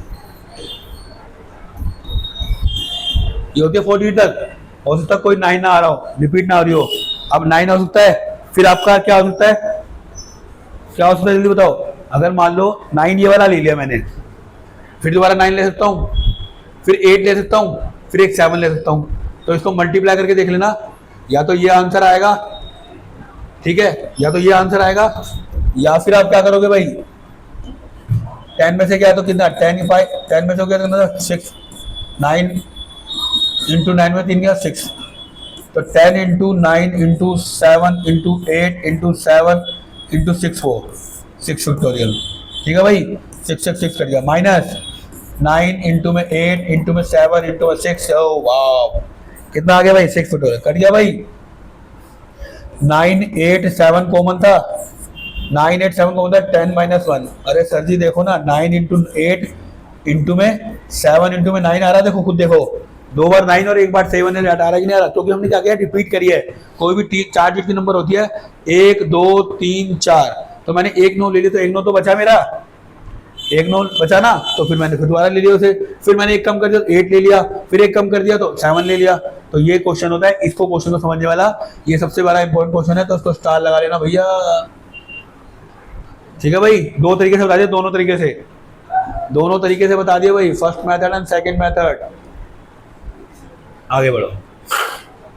ये होती है 40 तक। हो सकता है कोई 9 ना आ रहा हो, रिपीट ना हो रही हो। अब 9 हो सकता है, फिर आपका क्या हो सकता है, क्या हो सकता है जल्दी बताओ। अगर मान लो 9 ये वाला ले लिया मैंने, फिर दोबारा 9 ले सकता हूँ, फिर 8 ले सकता हूँ, फिर एक 7 ले सकता हूँ। तो इसको मल्टीप्लाई करके देख लेना, या तो ये आंसर आएगा, ठीक है, या तो ये आंसर आएगा, या फिर आप क्या करोगे भाई, 10 में से क्या है तो कितना, 10 में से हो गया कितना, 6, 9 इंटू 9 में 3 गया 6, तो 10 into 9 into 7 into 8 into 7 into 6 6 factorial, ठीक है भाई, 6 कट गया, माइनस 9 इंटू में 8 इंटू में 7 इंटू में 6, ओ वाह कितना आ गया भाई, 6 फैक्टोरियल कट गया भाई। 9 8 7 कॉमन था, 9 8 7 कॉमन था, 10 माइनस 1। अरे सर जी देखो ना, 9 इंटू 8 इंटू में 7 इंटू में 9 आ रहा है, देखो खुद देखो, 2 बार 9 और 1 बार 7 आ रहा है कि नहीं आ रहा, क्योंकि हमने क्या किया, रिपीट करी है। कोई भी 4 डिजिट की नंबर होती है, 1 2 3 4, तो मैंने 1 9 ले लिया, तो 1 9 तो बचा मेरा, 1 9 बचा ना, तो फिर मैंने फिर दोबारा ले लिया उसे, फिर मैंने 1 कम कर दिया तो 8 ले लिया, फिर 1 कम कर दिया तो 7 ले लिया। तो ये क्वेश्चन होता है, इसको क्वेश्चन को समझने वाला ये सबसे बड़ा इंपॉर्टेंट क्वेश्चन है, तो उसको स्टार लगा लेना भैया, ठीक है भाई। 2 तरीके से बता दिया, दोनों तरीके से बता दिया भाई, first method and second method. आगे बढ़ो।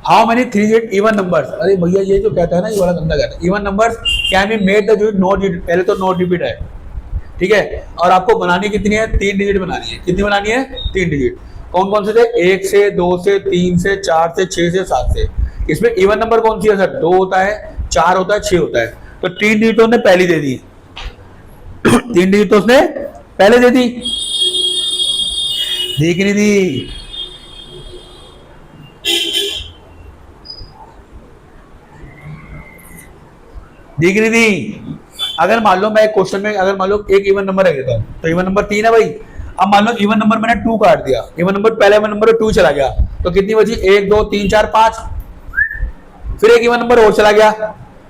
How many 3 digit even numbers, अरे भैया ये जो कहता है ना, ये बड़ा गंदा कहता है, even numbers can be made the digit not digit, पहले तो नॉट रिपीट है, ठीक है, और आपको बनानी कितनी है, 3 डिजिट बनानी है, कितनी बनानी है, 3 डिजिट। कौन कौन से थे, 1 से 2 से 3 से 4 से 6 से 7 से। इसमें इवन नंबर कौन सी है सर, 2 होता है, 4 होता है, 6 होता है। तो 3 डिजिट उसने पहले दे दी 3 डिजिट तो उसने पहले दे दी कि नहीं दी, कि नहीं दी। अगर मान लो मैं एक क्वेश्चन में, अगर मान लो एक इवन नंबर है तो इवन नंबर 3 है भाई। अब मान लो इवन नंबर मैंने 2 काट दिया, इवन नंबर पहले इवन नंबर 2 चला गया, तो कितनी बची, 1 2 3 4 5, फिर एक इवन नंबर और चला गया,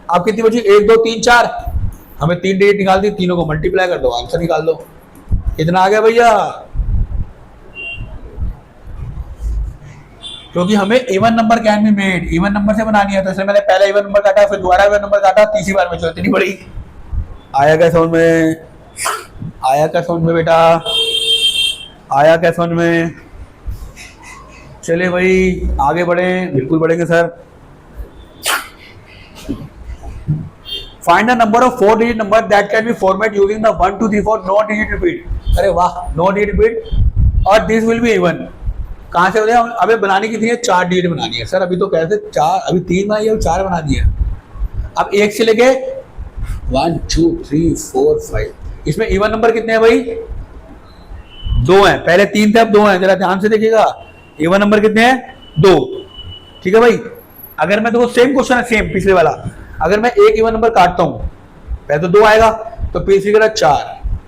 अब कितनी बची, 1 2 3 4, हमें 3 डिजिट निकाल दी, तीनों को मल्टीप्लाई कर दो, आंसर निकाल दो, कितना आ गया भैया। क्योंकि हमें even number can be made, even number से बनानी है, तो इसलिए मैंने पहले इवन नंबर काटा, फिर दोबारा इवन नंबर काटा, तीसरी बार में जो इतनी बड़ी आया क्या समझ में, आया क्या समझ में बेटा, आया क्या समझ में। चलिए भाई आगे बढ़े, बिल्कुल बढ़ेंगे sir. Find the number of 4 digit number that can be format using the 1 2 3 4 no digit repeat. अरे वाह, नो डिजिट रिपीट और दिस विल बी इवन। कहां से हो गया, अबे बनानी कितनी है, 4 डिजिट बनानी है सर, अभी तो कहते 4, अभी 3 बनाई है, 4 बना दी है। अब 1 से लेके 1 2 3 4 5, इसमें इवन नंबर कितने हैं भाई, 2 हैं, पहले 3 थे अब 2 हैं, जरा ध्यान से देखिएगा, इवन नंबर कितने हैं, 2, ठीक है भाई। अगर मैं देखो सेम क्वेश्चन है, सेम पिछले वाला, अगर मैं एक इवन नंबर काटता हूं, पहले तो 2 आएगा, तो फिर कटा 4,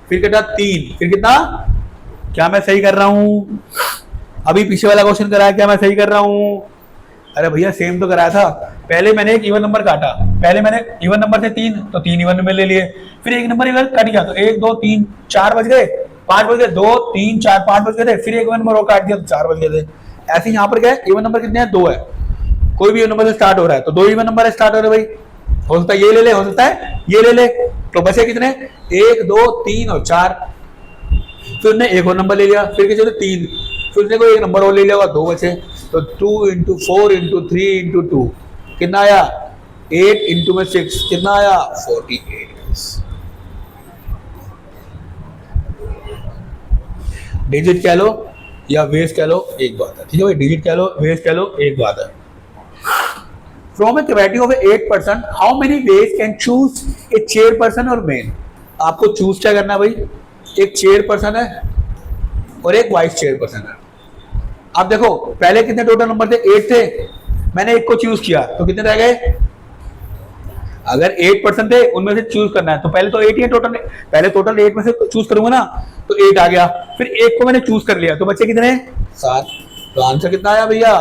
फिर कटा 3, फिर कितना, क्या मैं सही कर रहा हूं, अभी पीछे वाला क्वेश्चन कराया, क्या मैं सही कर रहा हूं, अरे भैया सेम तो कराया था। पहले मैंने एक इवन नंबर काटा, पहले मैंने इवन नंबर थे 3, तो 3 इवन नंबर ले लिए, फिर एक नंबर इवन कट गया, तो 1 2 3 4 बज गए, 5 बज गए, 2 3 4 5 बज गए थे, फिर एक इवन नंबर और काट दिया तो 4 बज गए थे। ऐसे यहाँ पर क्या है, इवन नंबर कितने हैं, 2 है, कोई भी इवन नंबर से स्टार्ट हो रहा है, तो 2 इवन नंबर स्टार्ट हो रहे भाई, हो सकता है ये ले ले, हो सकता है ये ले ले, तो बचे कितने, 1 2 3 और 4, फिर उसने एक और नंबर ले लिया, फिर किसी 3, फिर उसने कोई एक नंबर और ले लिया, 2 बचे, तो 2 इंटू 4 इंटू 3 इंटू 2 कितना आया, 8 इंटू में 6 कितना आया, 48। डिजिट कह लो या वेज कह लो एक बात है, ठीक है भाई, डिजिट कह लो वेज कह लो एक बात है। From a capacity of 8%, how many veg can choose a chairperson और मेन। आपको चूज क्या करना है भाई, एक चेयरपर्सन है और एक वाइस चेयरपर्सन है। आप देखो पहले कितने टोटल नंबर थे, 8 थे, मैंने एक को चूज किया तो कितने रह गए, अगर 8% थे उनमें से चूज करना है, तो पहले तो 8 ही है टोटल, पहले टोटल 8 में से चूज करूंगा ना, तो 8 आ गया, फिर एक को मैंने चूज कर लिया, तो बच्चे कितने, 7। तो आंसर कितना आया भैया,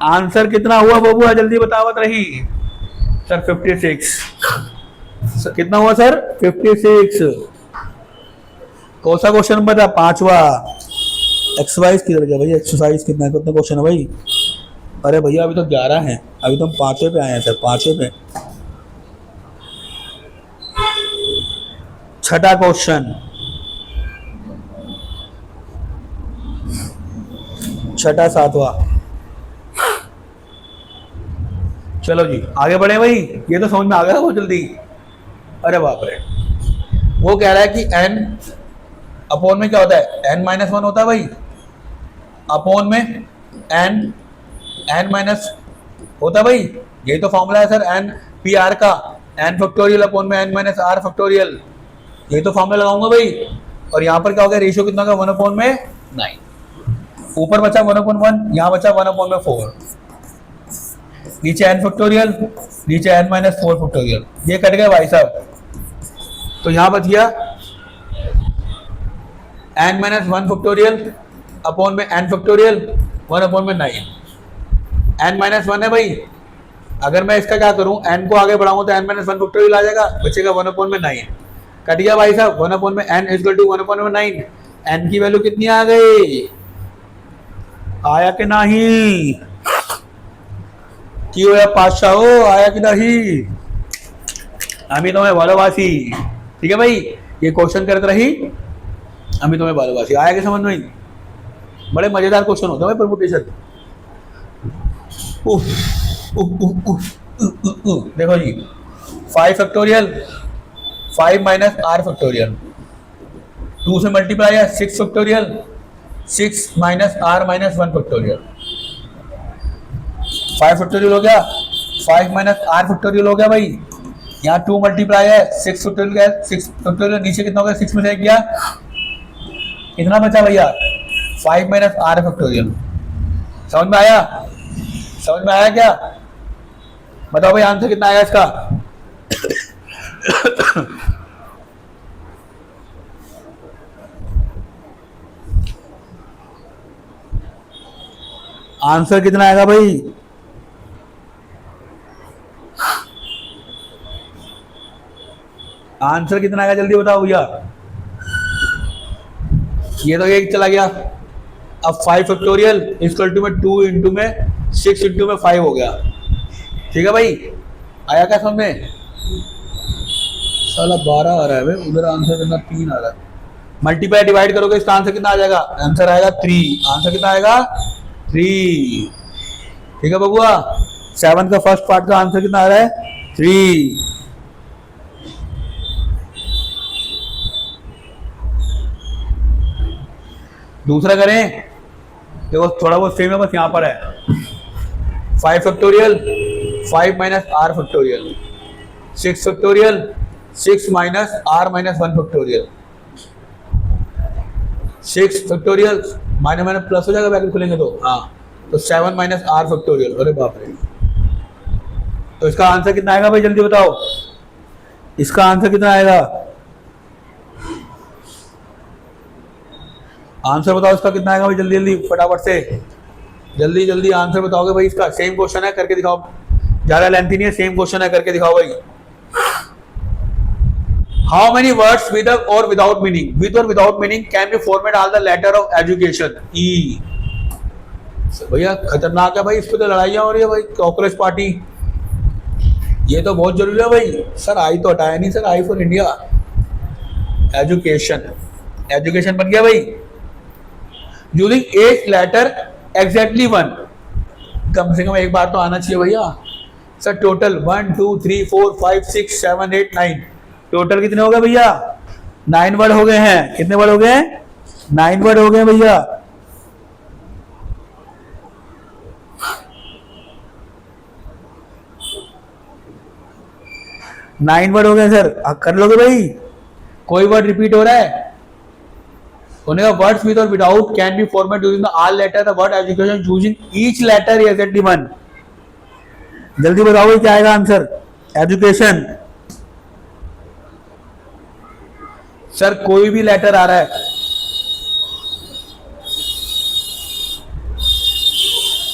आंसर कितना हुआ बबुआ, जल्दी बतावत रही सर, 56। कितना हुआ सर, 56। कौन सा क्वेश्चन नंबर था, 5वां। एक्सरसाइज किधर गया भैया? एक्सरसाइज कितना कितना क्वेश्चन है भाई? अरे भैया अभी तो 11 हैं, अभी तो हम 5वें पे आए हैं सर, 5वें पे। छठा क्वेश्चन, छठा 7वां। चलो जी आगे बढ़े भाई, ये तो समझ में आ गया बहुत जल्दी। अरे बाप रे, वो कह रहा है कि n अपोन में क्या होता है? n-1 होता है भाई, अपोन में n माइनस होता है भाई। यही तो फॉर्मूला है सर n पी आर का, n फैक्टोरियल अपोन में n माइनस आर फैक्टोरियल, यही तो फॉर्मूला लगाऊंगा भाई। और यहाँ पर क्या हो गया? रेशियो कितना का? 1 में 9। ऊपर बचा 1/1, यहाँ बचा 1/4। नीचे n फैक्टोरियल, नीचे n माइनस 4 फैक्टोरियल, ये कट गए भाई साहब। तो यहाँ बच गया n माइनस 1 फैक्टोरियल अपॉन में n फैक्टोरियल 1/9। n माइनस 1 है भाई, अगर मैं इसका क्या करूं, n को आगे बढ़ाऊं तो n माइनस 1 फैक्टोरियल आ जाएगा, बचेगा 1/9। कट गया भाई साहब, 1 में n इक्वल टू 1/9। n की वैल्यू कितनी आ गई? आया कि नहीं? क्यों है पातशाह हो, आया कि नहीं? अमी तुम्हें भालोबासी। ठीक है भाई, ये क्वेश्चन करते रही, अमी तुम्हें भालोबासी। आया कि समझ में? बड़े मजेदार क्वेश्चन होते हैं परमुटेशन। देखो जी, 5 फैक्टोरियल 5 माइनस आर फैक्टोरियल, 2 से मल्टीप्लाई है 6 factorial 6 minus R minus 1 factorial. 5 factorial हो गया, 5 माइनस आर फैक्टोरियल हो गया भाई। यहाँ 2 मल्टीप्लाई है 6 फैक्टोरियल का, 6 फैक्टोरियल नीचे कितना हो गया? 6 में से किया, कितना बचा भैया? 5 माइनस आर फैक्टोरियल। समझ में आया? समझ में आया क्या? बताओ भाई आंसर कितना आया इसका? आंसर कितना आएगा भाई? आंसर कितना आएगा जल्दी बताओ भैया। ये तो एक चला गया। अब 5 फैक्टोरियल इक्वल टू में 2 इंटू में 6 इंटू में 5 हो गया। ठीक है भाई, आया क्या समझ में? साला 12 आ रहा है भाई, उधर आंसर कितना? 3 आ रहा है। मल्टीप्लाई डिवाइड करोगे इसका आंसर कितना आ जाएगा? आंसर आएगा 3। आंसर कितना आएगा? 3। ठीक है बबुआ, 7 का फर्स्ट पार्ट का आंसर कितना आ रहा है? 3। दूसरा करें, देखो थोड़ा बहुत सेम है, बस यहाँ पर है 5 factorial 5 minus R factorial, 6 factorial 6 minus R minus 1 factorial, 6 factorial minus minus plus हो जाएगा ब्रैकेट खुलेंगे तो, हाँ तो 7 माइनस आर फैक्टोरियल। अरे बाप रे, तो इसका आंसर कितना आएगा भाई जल्दी बताओ? इसका आंसर कितना आएगा? आंसर बताओ इसका कितना आएगा भाई, जल्दी जल्दी फटाफट से, जल्दी जल्दी आंसर बताओगे भाई इसका। सेम क्वेश्चन है, करके दिखाओ, ज्यादा लेंथी नहीं है, सेम क्वेश्चन है, करके दिखाओ भाई। हाउ मेनी वर्ड्स विद और विदाउट मीनिंग, विद और without meaning can be format all the letter of education? ई भैया खतरनाक है भाई, इस पे तो लड़ाइयां हो रही है भाई, कॉकरोच पार्टी। ये तो बहुत जरूरी है भाई। सर आई तो हटाया नहीं sir, I for India. Education, education बन गया भाई। यूजिंग 8 लेटर एग्जैक्टली 1, कम से कम एक बार तो आना चाहिए भैया। सर टोटल 1 2 3 4 5 6 7 8 9, टोटल कितने हो गए भैया? 9 वर्ड हो गए हैं। कितने वर्ड हो गए हैं? 9 वर्ड हो गए भैया। नाइन वर्ड हो गए सर, कर लोगे भाई? कोई वर्ड रिपीट हो रहा है? उन्हें वर्ड्स विद और without can be format using the all letter the word education using each letter exactly 1। जल्दी बताओ भाई क्या आएगा आंसर? एजुकेशन। सर कोई भी लेटर आ रहा है,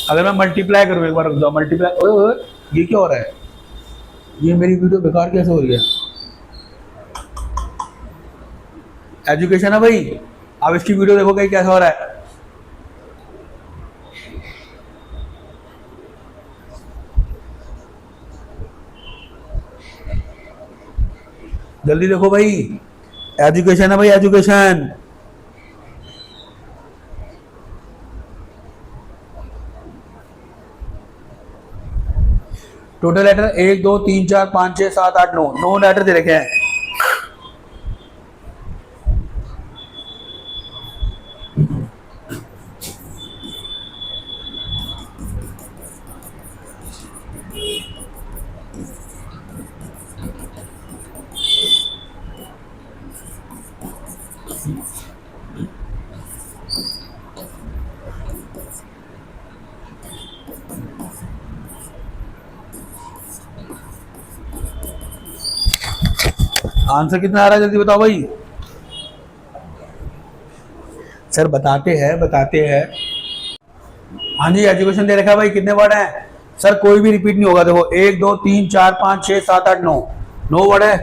अगर मैं मल्टीप्लाई करूं, एक बार रुक जाओ, मल्टीप्लाई, ये क्या हो रहा है? ये मेरी वीडियो बेकार कैसे हो रही है? एजुकेशन है भाई, अब इसकी वीडियो देखो कहीं कैसा हो रहा है। जल्दी देखो भाई, एजुकेशन है भाई, एजुकेशन। टोटल लेटर 1 2 3 4 5 6 7 8 9, 9 लेटर दे रखे हैं। आंसर कितना आ रहा है जल्दी बताओ भाई। सर बताते हैं। हाँ जी, एजुकेशन दे रखा है भाई, कितने वर्ड हैं सर? कोई भी रिपीट नहीं होगा। देखो 1 2 3 4 5 6 7 8 9, 9 वर्ड है।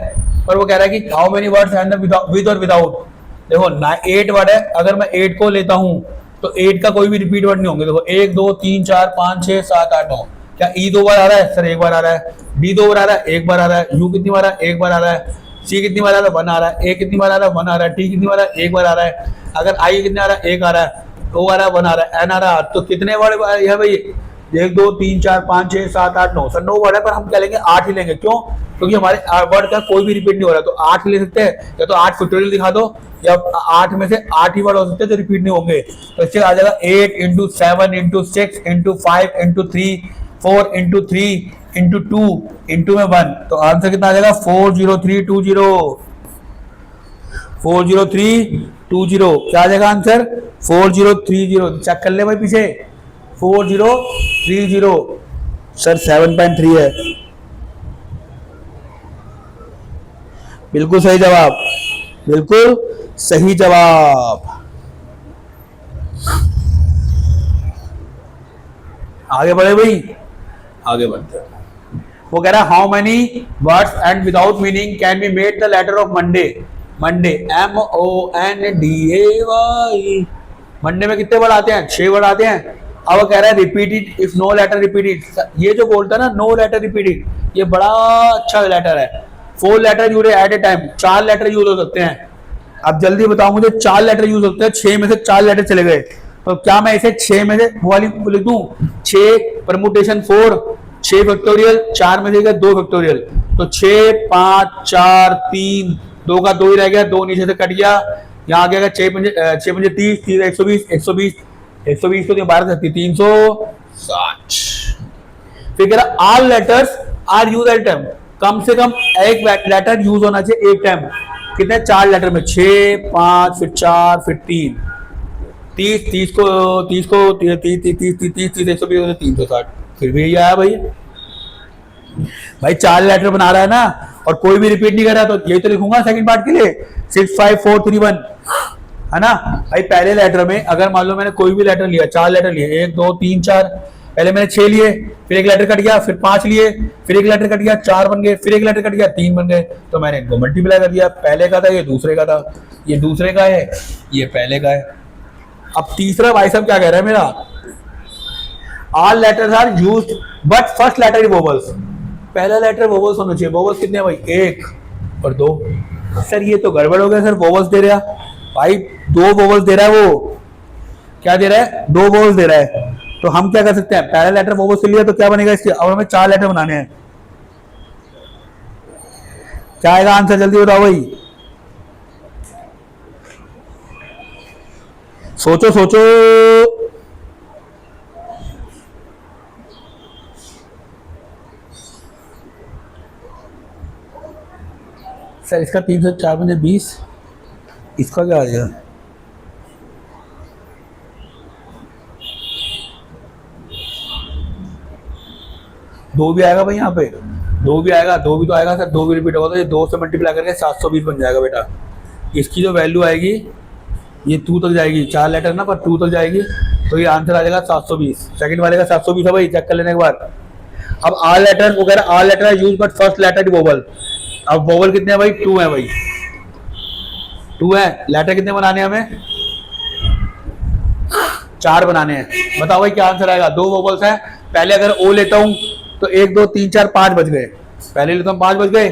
पर वो कह रहा है कि how many words and with और विदाउट। देखो 8 वर्ड है, अगर मैं 8 को लेता हूं तो 8 का कोई भी रिपीट वर्ड नहीं होंगे। देखो 1 2 3 4 5 6 7 8 9। क्या ई 2 बार आ रहा है? सर 1 बार आ रहा है। बी 2 बार आ रहा है? 1 बार आ रहा है। यू कितनी बार आ रहा है? 1 बार आ रहा है। सी कितनी बार आ रहा है? 1 आ रहा है। ए कितनी बार आ रहा है? 1 आ रहा है। टी कितनी बार आ रहा है? 1 बार आ रहा है। अगर आई कितने आ रहा है? 1 आ रहा है। ओ आ रहा है, 1 आ रहा है, एन आ रहा है। तो कितने वर्ड है भाई? 1 2 3 4 5 6 7 8 9। सर 9 वर्ड है, पर हम क्या लेंगे? 8 ही लेंगे। क्यों? क्योंकि हमारे वर्ड का कोई भी रिपीट नहीं हो रहा, तो 8 ले सकते हैं। या तो 8 फैक्टोरियल दिखा दो, या 8 में से 8 ही वर्ड हो सकते हैं जो रिपीट नहीं होंगे। तो इससे आ जाएगा 8 × 7 × 6 × 5 × 3 4 × 3 × 2 × में 1। तो आंसर कितना आ जाएगा? 40320। 40320 क्या आ जाएगा आंसर? 4030। चेक कर ले भाई पीछे, 4030। सर 7.3 है। बिल्कुल सही जवाब, बिल्कुल सही जवाब। आगे बढ़े भाई, आगे बढ़ते हैं। वो कह रहा है how many words and without meaning can be made the letter of Monday. Monday MONDAY। Monday में कितने वर्ड आते हैं? 6 वर्ड आते हैं। अब वो कह रहा है repeated if no letter repeated. ये जो बोलता है ना नो लेटर रिपीटेड, ये बड़ा अच्छा लेटर है। 4 letter use at a time, 4 letter use हो सकते हैं। अब जल्दी बताओ मुझे, 4 लेटर यूज होते हैं, 6 में से 4 लेटर चले गए, तो क्या मैं इसे 6 में से वो वाली लिख दूं? 6 परमुटेशन 4, 6 फैक्टोरियल, 4 में से 2 फैक्टोरियल, तो 6 5 4 3 2 का 2 ही रह गया, 2 नीचे से कट गया। यहाँ आ गया 6 पंजे 30, 30 120, 120 120 तो 12 360। फिर कह रहा all letters are use at time. कम से कम एक लेटर यूज होना चाहिए एक टाइम। कितने? 4 लेटर में 6 5 फिर 4 फिर 3 30 30 को 30 को 30 30 30 30 30 120 360। फिर भी यही आया भाई। भाई 4 लेटर बना रहा है ना, और कोई भी रिपीट नहीं कर रहा, तो यही तो लिखूंगा सेकंड पार्ट के लिए 6 5 4 3 1, है ना भाई। पहले लेटर में अगर मान लो मैंने कोई भी लेटर लिया, 4 लेटर लिए, 1 2 3 4, पहले मैंने 6 लिए, फिर एक लेटर कट गया, फिर 5 लिए, फिर एक लेटर कट गया, 4 बन गए, फिर एक लेटर कट गया, 3 बन गए, तो मैंने इनको मल्टीप्लाई कर दिया। पहले का था, ये दूसरे का था, ये दूसरे का है, ये पहले का है। अब तीसरा भाई साहब क्या कह रहा है मेरा? All letters are used but first letter is vowels. पहला लेटर वोवल्स होना चाहिए। वोवल्स कितने हैं भाई? 1 और 2। सर ये तो गड़बड़ हो गया सर, वोवल्स दे रहा भाई, 2 वोवल्स दे रहा है। वो क्या दे रहा है? 2 वोवल्स दे रहा है। तो हम क्या कर सकते हैं? पहला लेटर वोवल्स से लिया तो क्या बनेगा इसके? अब हमें 4 लेटर बनाने हैं। क्या आएगा आंसर? जल्दी बताओ भाई, सोचो सोचो। सर इसका 3 से 4 बजे 20, इसका क्या आ जाएगा? दो भी आएगा भाई, यहाँ पे 2 भी आएगा, 2 भी तो आएगा सर, 2 भी रिपीट होगा, तो ये 2 से मल्टीप्लाई करके 720 बन जाएगा बेटा। इसकी जो वैल्यू आएगी ये 2 तक जाएगी, 4 लेटर ना, पर 2 तक जाएगी, तो ये आंसर आ जाएगा 720। सेकंड वाले का 720 है भाई, चेक कर लेने के बाद। अब ऑल लेटर वगैरह, ऑल लेटर है use but first letter vowel. अब वोवल कितने हैं भाई? 2 है भाई, 2 है। लेटर कितने बनाने हैं हमें? 4 बनाने हैं। बताओ भाई क्या आंसर आएगा? 2 वोवल्स हैं। पहले अगर ओ लेता हूं तो 1 2 3 4 5 बज गए, पहले लेता हूं 5 बज गए,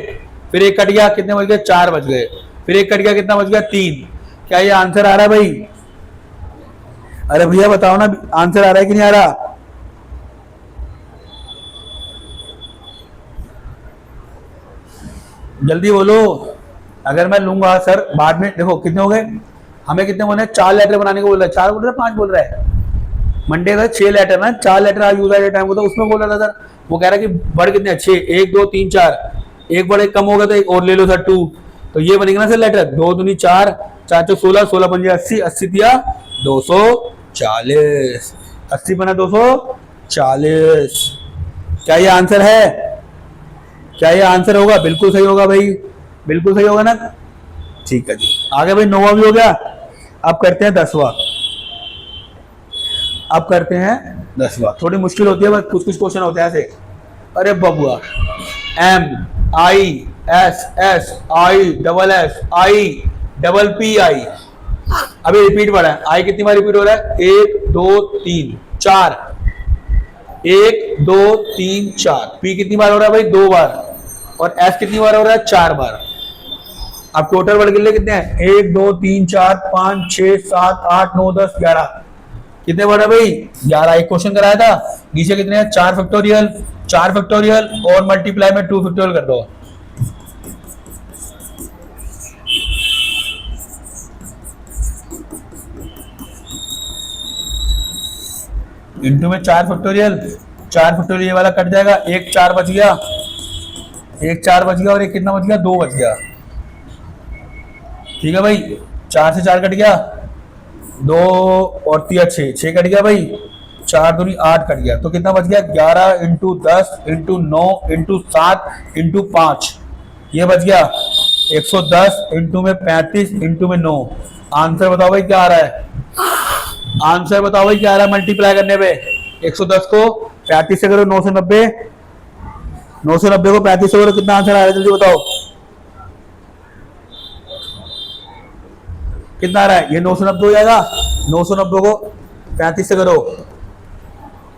फिर एक कट गया, कितने बच गए? 4 बच गए। फिर एक कट गया, कितना बच गया? 3। क्या ये आंसर आ रहा है भाई? अरे भैया बताओ ना, आंसर आ रहा है कि नहीं आ रहा? जल्दी बोलो। अगर मैं लूंगा सर बाद में, देखो कितने हो गए हमें, कितने बोले? 4 लेटर बनाने को बोल रहा है। 4 बोल रहा है, 5 बोल रहा है? मंडे का 6 लेटर ना, 4 लेटर आज यूज टाइम को, तो उसमें बोल रहा था सर। वो कह रहा है कि वर्ड कितने? 6, 1 2 3 4। एक वर्ड एक कम होगा तो एक और ले लो सर, 2। तो ये बनेगा ना सर लेटर, 2 दूनी 4, 4 चौक 16, 16 पंजे 80, 80 दिया 240, 80 बना 240। क्या ये आंसर है? क्या ये आंसर होगा? बिल्कुल सही होगा भाई, बिल्कुल सही होगा ना। ठीक है जी, आगे भाई 9वां भी हो गया। अब करते हैं 10वां। अब करते हैं 10वां। थोड़ी मुश्किल होती है, बस कुछ कुछ क्वेश्चन होते हैं ऐसे। अरे बबुआ, MISSII अभी रिपीट हो रहा है। आई कितनी बार रिपीट हो रहा है? 1 2 3 4, 1 2 3 4। पी कितनी बार हो रहा है भाई? 2 बार। और एस कितनी बार हो रहा है? 4 बार। अब टोटल वर्ड कितने कितने हैं? 1 2 3 4 5 6 7 8 9 10 11। कितने वर्ड है भाई? 11। एक क्वेश्चन कराया था, नीचे कितने हैं? 4 फैक्टोरियल, 4 फैक्टोरियल और मल्टीप्लाई में 2 फैक्टोरियल कर दो। इंटू में 4 फैक्टोरियल, 4 फैक्टोरियल ये वाला कट जाएगा, एक 4 बच गया, एक 4 बच गया और एक कितना बच गया? 2 बच गया। ठीक है भाई, 4 से 4 कट गया, 2 और 3 6, 6 कट गया भाई, 4 दूनी 8 कट गया। तो कितना बच गया? 11 इंटू 10 इंटू 9 इंटू 7 इंटू 5, ये बच गया 110 इंटू में 35 इंटू में 9। आंसर बताओ भाई क्या आ रहा है? आंसर बताओ भाई क्या आ रहा है मल्टीप्लाई करने पे? 110 को 35 से करो, 990, 990 को 35 से करो, कितना आंसर आ रहा है जल्दी बताओ? कितना आ रहा है? ये 990 हो जाएगा। 990 को 35 से करो,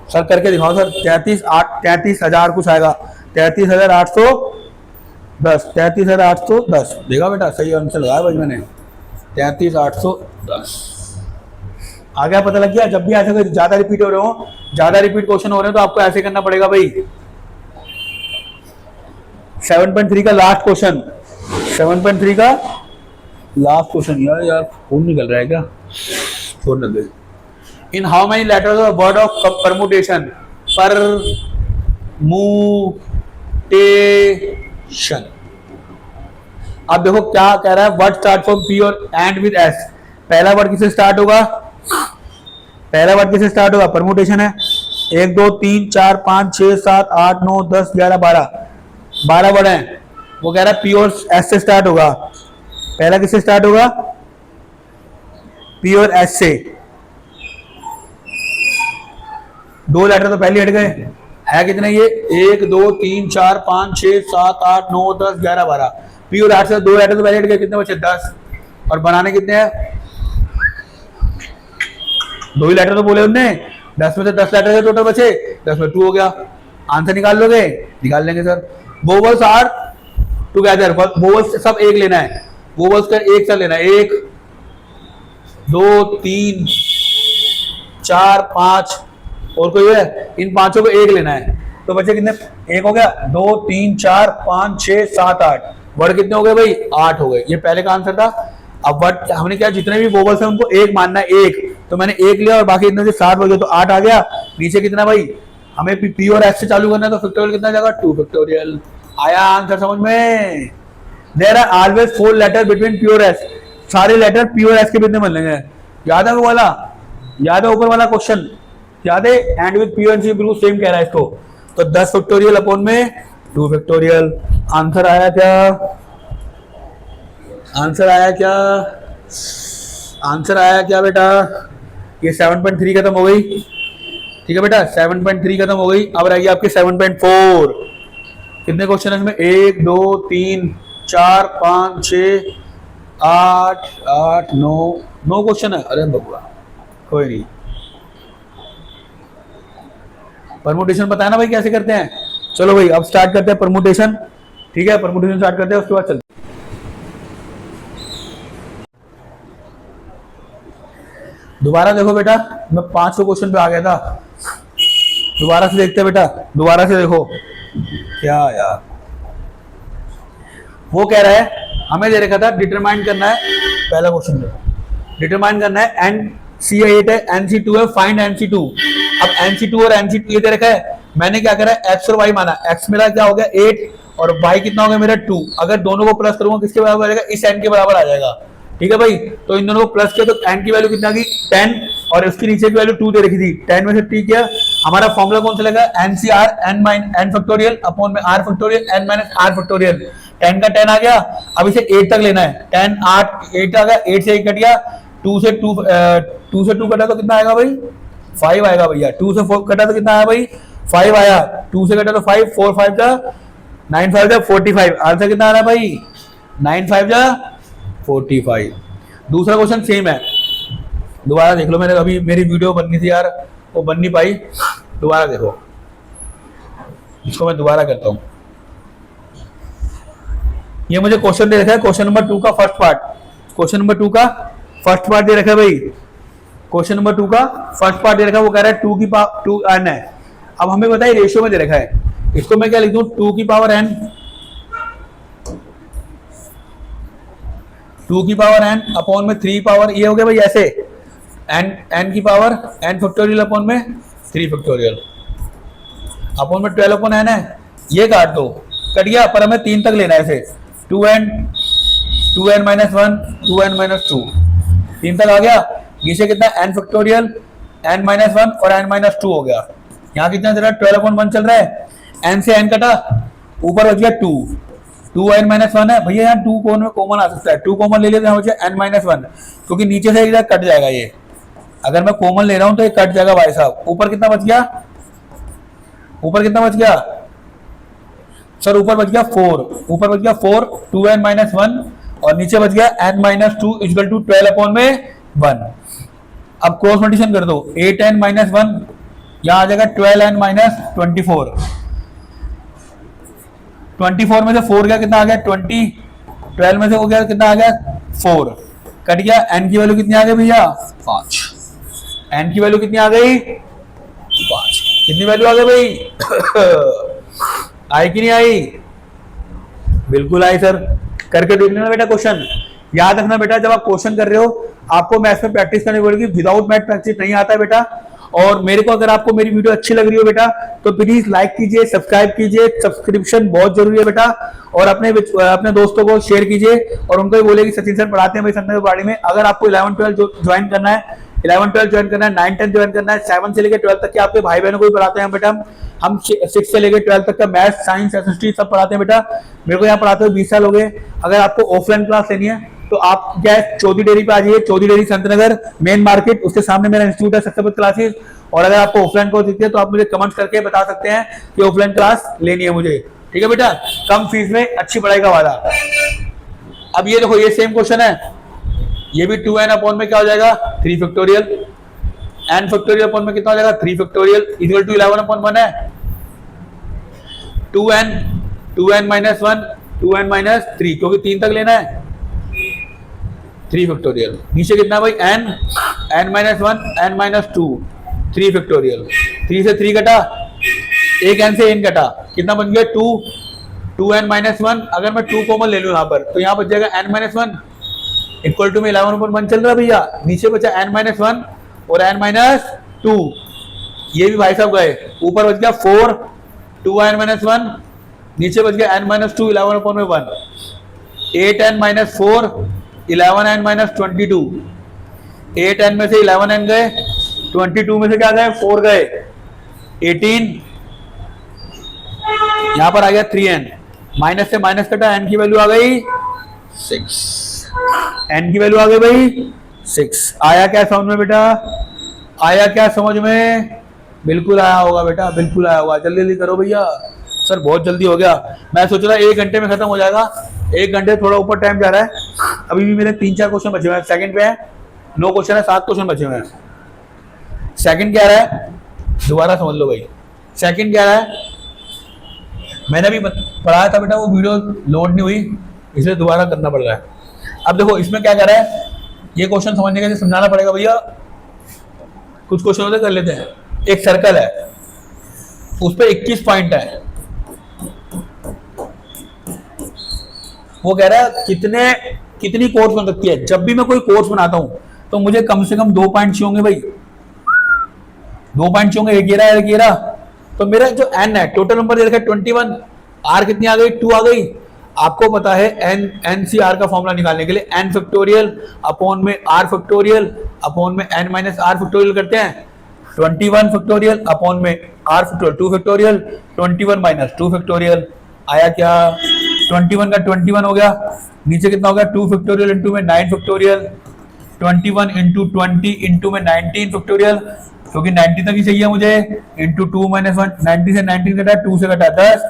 सर करके दिखाओ सर। 33,000 कुछ आएगा, 33,810, 33,810। देखा बेटा, सही आंसर लगाया भाई मैंने, 33,810। आ गया? पता लग गया? जब भी ऐसे ज्यादा रिपीट हो रहे हो, ज्यादा रिपीट क्वेश्चन हो रहे हैं, तो आपको ऐसे करना पड़ेगा भाई। 7.3 का लास्ट क्वेश्चन, 7.3 का लास्ट क्वेश्चन। यार खून निकल रहा है क्या? छोड़ने दे। In how many letters of word of permutation? Permutation. अब देखो क्या कह रहा है, वर्ड स्टार्ट फ्रॉम पी और एंड विद एस। पहला वर्ड किससे स्टार्ट होगा? पहला वर्ड किससे स्टार्ट होगा? परमुटेशन है। 1 2 3 4 5 6 7 8 9 10 11 12, 12 वर्ड है। वो कह रहा है पी और एस से स्टार्ट होगा। पहला किससे स्टार्ट होगा? पी और एस से। 2 लेटर तो पहले हट गए, है कितने ये? 1 2 3 4 5 6 7 8 9 10 11 12। पी और एस से 2 लेटर तो पहले हट गए, कितने बचे? 10। और बनाने कितने हैं? 2 ही लेटर तो बोले उनने। 10 में से 10 लेटर टोटल बचे, 10 में 2 हो गया। आंसर निकाल लोगे? निकाल लेंगे sir. Vowels are together, vowels सब एक लेना है, वोवल्स का एक सा लेना है। 1 2 3 4 5 और कोई है? इन पांचों को एक लेना है। तो बच्चे कितने? एक हो गया, 2 3 4 5 6 7 8। वर्ड कितने हो गए भाई? 8 हो गए। ये पहले का आंसर था। अब वर्ड हमने क्या, जितने भी वोवल्स हैं उनको एक मानना है, एक। तो मैंने एक लिया और बाकी इतने से 7 हो गए, तो 8 आ गया। नीचे कितना भाई? हमें पी और एस से चालू करना है, तो फैक्टोरियल कितना जाएगा? 2 फैक्टोरियल। आया आंसर समझ में? There are always 4 letter between P और एस। सारे लेटर पी और एस के बीच में बनेंगे। याद है वो वाला? याद है ऊपर वाला क्वेश्चन? याद है? एंड विद पी और एस बिल्कुल सेम कह रहा है इसको। तो 10 फैक्टोरियल अपॉन में 2 फैक्टोरियल। आंसर आया क्या? आंसर आया क्या? आंसर आया क्या बेटा? ये 7.3 खत्म हो गई। ठीक है बेटा, 7.3 खत्म हो गई। अब रहेगी आपकी 7.4। कितने क्वेश्चन है इसमें? 1 2 3 4 5 6 8 8 9 क्वेश्चन है। अरे बबुआ कोई नहीं। परमुटेशन पता है ना भाई कैसे करते हैं? चलो भाई अब स्टार्ट करते हैं परमुटेशन। ठीक है, परमुटेशन स्टार्ट करते हैं, उसके बाद चलते हैं। दोबारा देखो बेटा, मैं 500 क्वेश्चन पे आ गया था। दोबारा से देखते हैं बेटा, दोबारा से देखो क्या यार वो कह रहा है, हमें दे रखा था डिटरमाइन करना है, पहला क्वेश्चन डिटरमाइन करना है NC8 है, NC2 है, फाइंड NC2। अब NC2 और NC2 ये दे रखा है, मैंने क्या करा x और y माना, x मेरा क्या हो गया 8 और y कितना हो गया मेरा 2। अगर दोनों को प्लस करूंगा किसके बराबर आ जाएगा, इस n के बराबर आ जाएगा। ठीक है भाई, तो इन दोनों को प्लस किया तो n की वैल्यू कितना आ गई 10 और उसके नीचे की वैल्यू 2 दे रखी थी। 10 में से t किया, हमारा फॉर्मूला कौन सा लगा, NCR n फैक्टोरियल अपॉन में r factorial n minus r factorial. 10 का 10 आ गया, अब इसे 8 तक लेना है। 10 8 आ गया, 8 से 1 कट गया, 2 से 2 कटा तो कितना आएगा भाई 5 आएगा भैया। 2 से 4 कटा तो कितना आया भाई 5 आया, 2 से कटा तो 5, 4 5 जा 9 5 जा 45। आंसर कितना आ रहा है भाई 9 5 जा 45। दूसरा क्वेश्चन सेम है, दोबारा देख लो, मैंने अभी मेरी वीडियो बननी थी यार, वो बन नहीं पाई, दोबारा देखो, इसको मैं दोबारा करता हूं। ये मुझे क्वेश्चन दे रखा है, क्वेश्चन नंबर 2 का फर्स्ट पार्ट, क्वेश्चन नंबर 2 का फर्स्ट पार्ट दे रखा है भाई, क्वेश्चन नंबर 2 का फर्स्ट पार्ट दे रखा है, वो कह रहा है 2 की पावर 2 n है। अब हमें बताइए रेशियो में दे रखा है, इसको मैं क्या लिख दूं 2 की पावर n, 2 की पावर n अपॉन में 3 पावर, ये हो गया भाई ऐसे n की पावर n फैक्टोरियल अपॉन में 3 फैक्टोरियल अपॉन में 12 अपॉन n है। ये काट दो, कट गया, पर हमें 3 तक लेना है इसे, 2n माइनस 1 2n माइनस 2, 3 तक आ गया। नीचे कितना n फैक्टोरियल n माइनस 1 और n माइनस 2 हो गया। यहाँ कितना चल रहा है 12 अपॉन 1 चल रहा है, n से n कटा, ऊपर बच गया 2n माइनस 1 है भैया, यहाँ 2 कौन में कॉमन आ सकता है, 2 कॉमन ले लेते हैं, हो जाए n माइनस 1, क्योंकि नीचे से एक कट जाएगा ये, अगर मैं कॉमन ले रहा हूं तो ये कट जाएगा भाई साहब। ऊपर कितना बच गया, ऊपर कितना बच गया सर, ऊपर बच गया 4, ऊपर बच गया 4 2n माइनस 1 और नीचे बच गया n minus 2 equal to 12 upon में 1। अब क्रॉस मल्टीप्लिकेशन कर दो, 8n माइनस 1 यहां आ जाएगा 12n माइनस 24, 24 में से 4 गया कितना आ गया 20, 12 में से हो गया कितना आ गया 4, कट गया, n की वैल्यू कितनी आ गई भैया 5, n की वैल्यू कितनी आ गई 5, कितनी वैल्यू आ गई भाई आई कि नहीं आई, बिल्कुल आई सर। करके देख लेना बेटा क्वेश्चन, याद रखना बेटा जब आप क्वेश्चन कर रहे हो आपको मैथ्स में प्रैक्टिस करनी पड़ेगी, विदाउट मैथ प्रैक्टिस नहीं आता है बेटा। और मेरे को अगर आपको मेरी वीडियो अच्छी लग रही हो बेटा तो प्लीज लाइक कीजिए, सब्सक्राइब कीजिए, सब्सक्रिप्शन बहुत जरूरी है बेटा, और अपने दोस्तों को शेयर कीजिए और उनको भी बोले कि सचिन सर पढ़ाते हैं भाई संत बाड़ी में। अगर आपको 11-12 ज्वाइन करना है, 11-12 ज्वाइन करना है, 9-10 ज्वाइन करना है, 7 से लेकर 12 तक के आपके भाई बहनों को भी पढ़ाते हैं बेटा हम 6 से लेकर 12 तक का मैथ साइंस एसएसटी सब पढ़ाते हैं बेटा। मेरे को यहाँ पढ़ाते हुए 20 साल हो गए। अगर आपको ऑफलाइन क्लास लेनी है तो आप क्या है चौधरी डेयरी पे आ जाइए, Chaudhary dairy Santnagar main market, उसके सामने मेरा इंस्टीट्यूट है सक्सेसफुल क्लासेस। और अगर आपको ऑफलाइन कोर्स दिखती है तो आप मुझे कमेंट करके बता सकते हैं कि ऑफलाइन क्लास लेनी है मुझे, ठीक है बेटा, कम फीस में अच्छी पढ़ाई का वादा। अब ये देखो ये सेम क्वेश्चन है, ये भी 2n अपॉन में क्या हो जाएगा 3 फैक्टोरियल, n फैक्टोरियल अपॉन में कितना हो जाएगा 3 फैक्टोरियल इक्वल टू 11 अपॉन 1 है 2n माइनस 1 2n माइनस 3, क्योंकि 3 तक लेना है 3 फैक्टोरियल। नीचे कितना भाई n minus 1 n minus 2 3 factorial, 3 से 3 कटा, एक n से n कटा, कितना बन गया 2n माइनस 1। अगर मैं 2 कॉमन ले लूं यहाँ पर तो यहाँ बच जाएगा n माइनस 1 इक्वल टू में 11/1 चल रहा है भैया, नीचे बचा n माइनस 1 और n माइनस 2, ये भी भाई साहब गए, ऊपर बच गया 4 2n माइनस 1, नीचे बच गया n minus 2 11/1, 8n minus 4 11n minus 22, 8n में से 11n गए, 22 में से क्या गए 4 गए, 18, यहां पर आ गया 3n, माइनस से माइनस कटा, n की वैल्यू आ गई 6, n की वैल्यू आ गई भाई 6। आया क्या समझ में बेटा, आया क्या समझ में, बिल्कुल आया होगा बेटा, बिल्कुल आया होगा। जल्दी जल्दी करो भैया, सर बहुत जल्दी हो गया, मैं सोच रहा 1 घंटे में खत्म हो जाएगा, 1 घंटे थोड़ा ऊपर टाइम जा रहा है। अभी भी मेरे 3-4 क्वेश्चन बचे हुए हैं, सेकंड पे है 9 क्वेश्चन है, 7 क्वेश्चन बचे हुए हैं। सेकंड क्या रहा है दोबारा समझ लो भाई, सेकंड क्या रहा है मैंने भी पढ़ाया था बेटा, वो वीडियो लोड नहीं हुई, इसलिए दोबारा करना पड़ रहा है। अब देखो इसमें क्या कर रहा है, ये क्वेश्चन समझने के लिए समझाना पड़ेगा भैया। कुछ क्वेश्चन होते कर लेते हैं। एक सर्कल है, उस पर 21 पॉइंट है। वो कह रहा है कितनी कोर्स बन सकती है। जब भी मैं कोई कोर्स बनाता हूं तो मुझे कम से कम 2 पॉइंट चाहिए होंगे भाई, 2 पॉइंट चाहिए होंगे। एक ये रहा। तो मेरा जो n है, टोटल नंबर दे रखा है 21, r कितनी आ गई, 2 आ गई। आपको पता है NCR का फॉर्मूला निकालने के लिए n फैक्टोरियल अपॉन में r फैक्टोरियल अपॉन में n माइनस r फैक्टोरियल करते हैं। 21 फैक्टोरियल अपॉन में r factorial 2 factorial 21 minus 2 factorial आया क्या, 21 का 21 हो गया। नीचे कितना हो गया, 2 फैक्टोरियल इंटू में 9 फैक्टोरियल, 21 इंटू 20 इंटू में 19 फैक्टोरियल, क्योंकि 90 तक ही चाहिए मुझे, इंटू 2 माइनस 1, 90 से 19 घटा, 2 से घटा 10।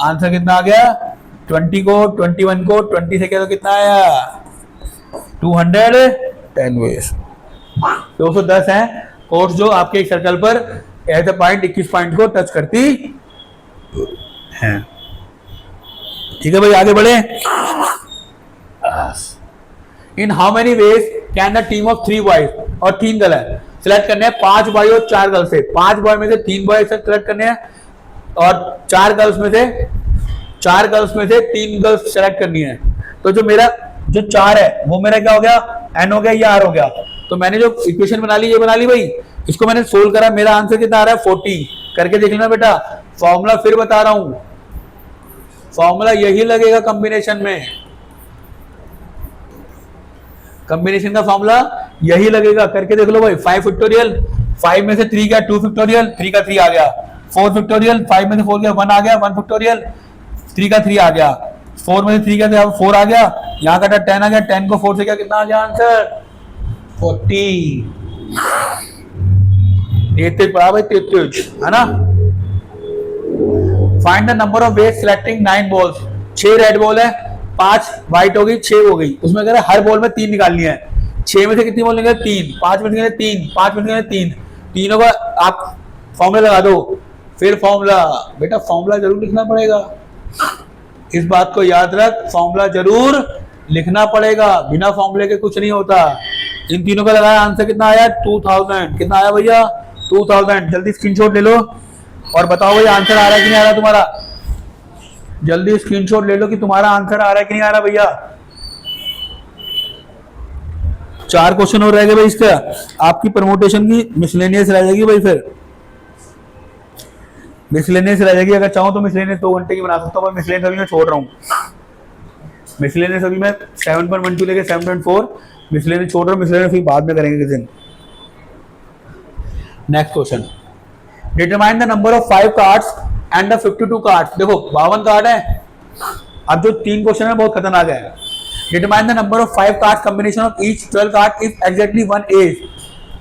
आंसर कितना आ गया, 20 को 21 को 20 से किया तो कितना आया, 210 वेज। 210 है कोर्स जो आपके एक सर्कल पर एट द पॉइंट 21 पॉइंट को टच करती है। ठीक है भाई, आगे बढ़े। इन how many veg can the team of 3 boys, और 3 गर्ल है, सिलेक्ट करने हैं 5 बॉय और 4 गर्ल से। 5 बॉय में से 3 बॉय सिलेक्ट करने हैं और 4 गर्ल्स में से 3 गर्ल्स सेलेक्ट करनी है। तो जो मेरा जो 4 है वो मेरा क्या हो गया, n हो गया, ये r हो गया। तो मैंने जो इक्वेशन बना ली, ये बना ली भाई, इसको मैंने सोल्व करा, मेरा आंसर कितना आ रहा है 40। करके देख लेना बेटा। फॉर्मूला फिर बता रहा हूं, फॉर्मूला यही लगेगा कॉम्बिनेशन में, कॉम्बिनेशन का फॉर्मूला यही लगेगा। करके देख लो भाई। 5 फैक्टोरियल, 5 में से 3 गया, 2 फैक्टोरियल, 3 का 3 आ गया। 4 फैक्टोरियल, 5 में से 4 गया, 1 आ गया, 1 फैक्टोरियल, 3 का 3 आ गया। 4 में से 3 का 4 आ गया, यहाँ का 10 आ गया, 10 को 4 से क्या कितना आ गया आंसर, 40। 33 पड़ा भाई, 33 है ना। Find the number of ways selecting 9 balls. 6 red ball है, 5 व्हाइट हो गई, 6 हो गई। उसमें कह रहा है हर बॉल में 3 निकालनी है। 6 में से कितनी बॉल निकले, 3, 5 में से 3, 5 में से 3, तीनों का आप फॉर्मूला लगा दो। फिर फॉर्मूला, बेटा फॉर्मूला जरूर लिखना पड़ेगा, इस बात को याद रख, फॉर्मूला जरूर लिखना पड़ेगा, बिना फॉर्मूले के कुछ नहीं होता। इन तीनों का लगाया, आंसर कितना आया, 2000। कितना आया भैया, 2000। जल्दी स्क्रीनशॉट ले लो और बताओ भाई आंसर आ रहा है कि नहीं आ रहा तुम्हारा। जल्दी स्क्रीनशॉट ले लो कि तुम्हारा आंसर आ रहा है कि नहीं आ रहा भैया। 4 क्वेश्चन और रह गए भाई इसका। आपकी परमोटेशन की मिसलेनियस रह जाएगी भाई, फिर मिसलेनियस रह जाएगी। अगर चाहूं तो मिसलेनियस 2 घंटे की बना सकता हूं, पर मिसलेनियस अभी मैं छोड़ रहा हूं। मिसलेनियस अभी मैं 7.12 लेके 7.4 मिसलेनियस छोड़ रहा हूं। मिसलेनियस फिर बाद में करेंगे किसी दिन। Next question, determine the number of 5 cards and the 52 cards. देखो 52 कार्ड है। अब जो 3 क्वेश्चन है बहुत खतरनाक है। Determine the number of 5 cards combination of each 12 card if exactly 1 ace.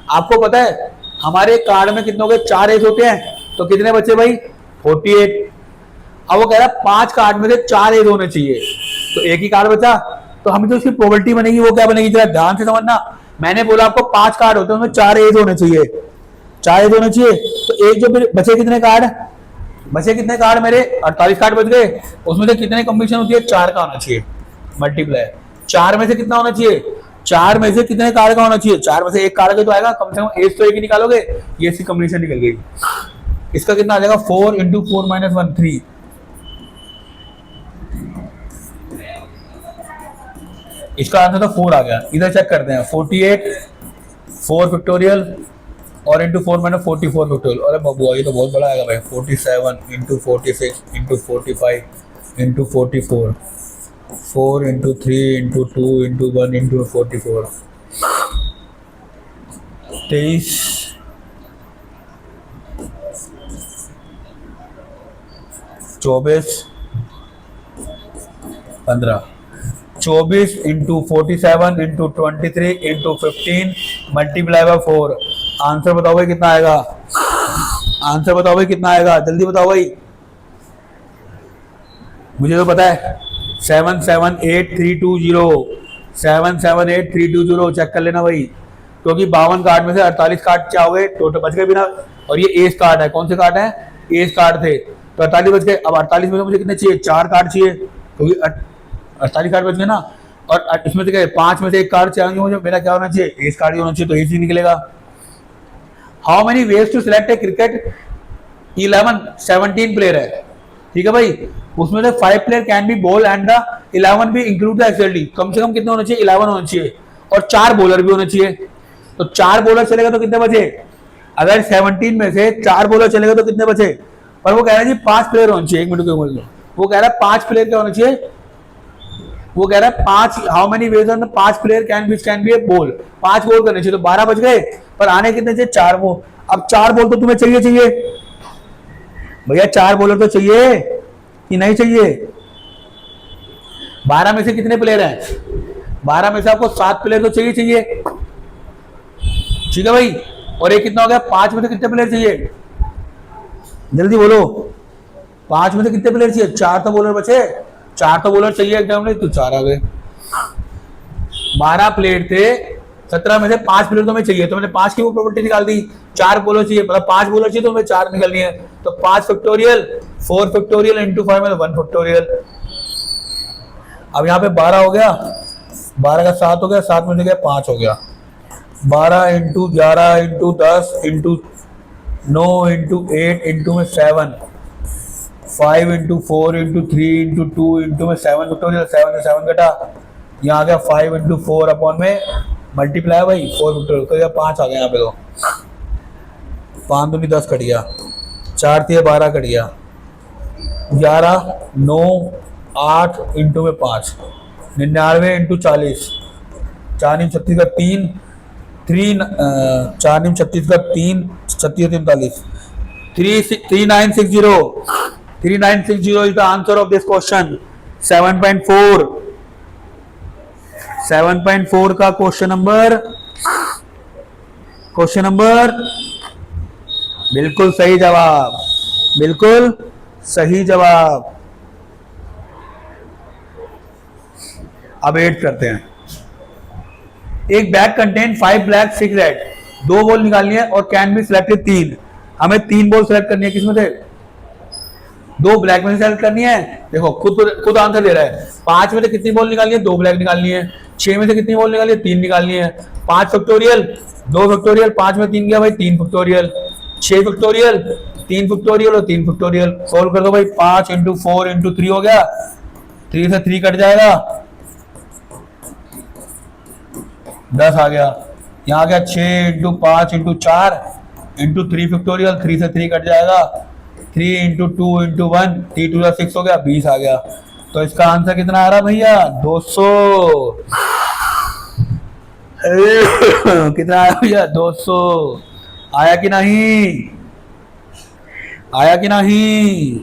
आपको पता है हमारे कार्ड में कितने हो गए, 4 एज होते हैं, तो कितने बचे भाई, 48। अब वो कह रहा है 5 कार्ड में से 4 एज होने चाहिए, तो एक ही कार्ड बचा, तो हमें जो इसकी प्रोबेबिलिटी बनेगी वो क्या बनेगी, जरा ध्यान से समझना। मैंने बोला आपको 5 कार्ड होते हैं, उसमें 4 एज होने चाहिए, 4 एज होने चाहिए। तो एक जो बचे कितने कार्ड, बचे कितने कार्ड मेरे, 48 कार्ड बच गए। उसमें से कितने कॉम्बिनेशन होती है, 4 का होना चाहिए, मल्टीप्लाई 4 में से कितना होना चाहिए, 4 में से कितने कार्ड का होना चाहिए, 4 में से एक कार्ड का तो आएगा, कम से कम एज तो एक ही निकालोगे। ये इसकी कॉम्बिनेशन निकल गई। इसका कितना आ जाएगा, 4 इंटू 4 माइनस 1 3। इसका आंसर तो 4 आ गया। इधर चेक करते हैं, 48 4 फैक्टोरियल और इंटू 4 माइनस 44 फैक्टोरियल। अरे बाबू ये तो बहुत बड़ा आएगा भाई। 47 into 46 into 45 into 44, 4 into 3 into 2 into 1 into 44, 23 24 15, 24 into 47 into 23 into 15 multiply by 4। Answer बताओ भाई कितना आएगा, आंसर बताओ भाई कितना आएगा, जल्दी बताओ भाई। मुझे तो पता है 778320, 778320 चेक कर लेना भाई, क्योंकि 52 कार्ड में से 48 कार्ड चाहोगे टोटल बच गए बिना। और ये एस कार्ड है, कौन से कार्ड है, एस कार्ड थे, तो 48 बच गए। अब 48 में से मुझे कितने चाहिए, 4 कार्ड चाहिए, क्योंकि 48 कार्ड बच गए ना। और इसमें से 5 में से 1 कार्ड चाहिए मुझे, मेरा क्या होना चाहिए, एस कार्ड ही होना चाहिए, तो एस ही निकलेगा। How many ways to select a cricket 11 17 player है, ठीक है भाई, उसमें से 5 player can be ball and the 11 भी इंक्लूड द एक्सएलटी। कम से कम कितने होने चाहिए, 11 होने चाहिए, और 4 बॉलर भी होने चाहिए। तो 4 बॉलर चलेगा तो कितने बचे, अगर 17 में से 4 बॉलर चलेगा तो कितने बचे, पर वो कह रहा है जी 5 प्लेयर होने चाहिए। 1 मिनट के, वो कह रहा है 5 प्लेयर क्या होने चाहिए, वो कह रहा है 5, how many veg on 5 player can B A ball, 5 ball करने चाहिए, तो 12 बच गए, पर आने कितने चाहिए, 4 बॉल। अब 4 बॉल तो तुम्हें चाहिए भैया, 4 बॉलर तो चाहिए कि नहीं चाहिए। 12 में से कितने प्लेयर हैं, 12 में से आपको 7 प्लेयर तो चाहिए, ठीक है भाई। और एक कितना हो गया, 5 में से कितने प्लेयर चाहिए, जल्दी बोलो, 5 में से कितने प्लेयर चाहिए, 4 तो बॉलर बचे, 4 तो बॉलर चाहिए एकदम नहीं, तो 4 आ गए। 12 प्लेयर थे, 17 में से 5 प्लेयर तो हमें चाहिए, तो मैंने 5 की वो प्रॉपर्टी निकाल दी, 4 बॉलर चाहिए, मतलब 5 बॉलर चाहिए तो हमें 4 निकलनी है, तो 5 फैक्टोरियल 4 फैक्टोरियल इंटू 5 में 1 फैक्टोरियल। अब यहाँ पे 12 हो गया, 12 का 7 हो गया, 7 में से गया 5 हो गया, 12 into 11 into 10 into 9 into 8 into में 7, 5 इंटू 4 इंटू 3 इंटू 2 इंटू में 7 फैक्टोरियल, 7 से 7 कटा, यहाँ आ गया 5 इंटू 4 अपॉन में मल्टीप्लाई भाई 4 फैक्टोरियल, तो 5 आ गया यहाँ पे, तो 5 दूनी 10 कट गया, 4 3 12 कट गया, 11 9 8 इंटू में 5, 99 इंटू 40, 4 9 36 का 3 4 9 36 का 3 36 43 3960 is the answer of this question 7.4 का क्वेश्चन नंबर बिल्कुल सही जवाब, बिल्कुल सही जवाब। अब ऐड करते हैं, एक bag contain 5 black 6 red, 2 ball निकालनी है और कैन बी सिलेक्टेड 3, हमें 3 बॉल सिलेक्ट करनी है, किसमें से, 2 ब्लैक में से सिलेक्ट करनी है। देखो खुद आंसर दे रहा है, 5 में से कितनी बॉल निकालनी है, 2 ब्लैक निकालनी है, 6 में से कितनी बॉल निकालनी है, 3 निकालनी है, 5 फैक्टोरियल 2 फैक्टोरियल, 5 में 3 गया भाई 3 फैक्टोरियल, 6 फैक्टोरियल 3 फैक्टोरियल और 3 फैक्टोरियल, सोल्व कर दो भाई, 5 इंटू 4 इंटू 3 हो गया, 3 से 3 कट जाएगा, 10 आ गया, यहाँ आ गया 6 इंटू 5 इंटू 4 इंटू 3 फैक्टोरियल, 3 से 3 कट जाएगा, 3 इंटू 2 इंटू 1 3 2 6 हो गया, 20 आ गया। तो इसका आंसर कितना आ रहा भैया, 200 कितना आया भैया, 200 आया कि नहीं, आया कि नहीं।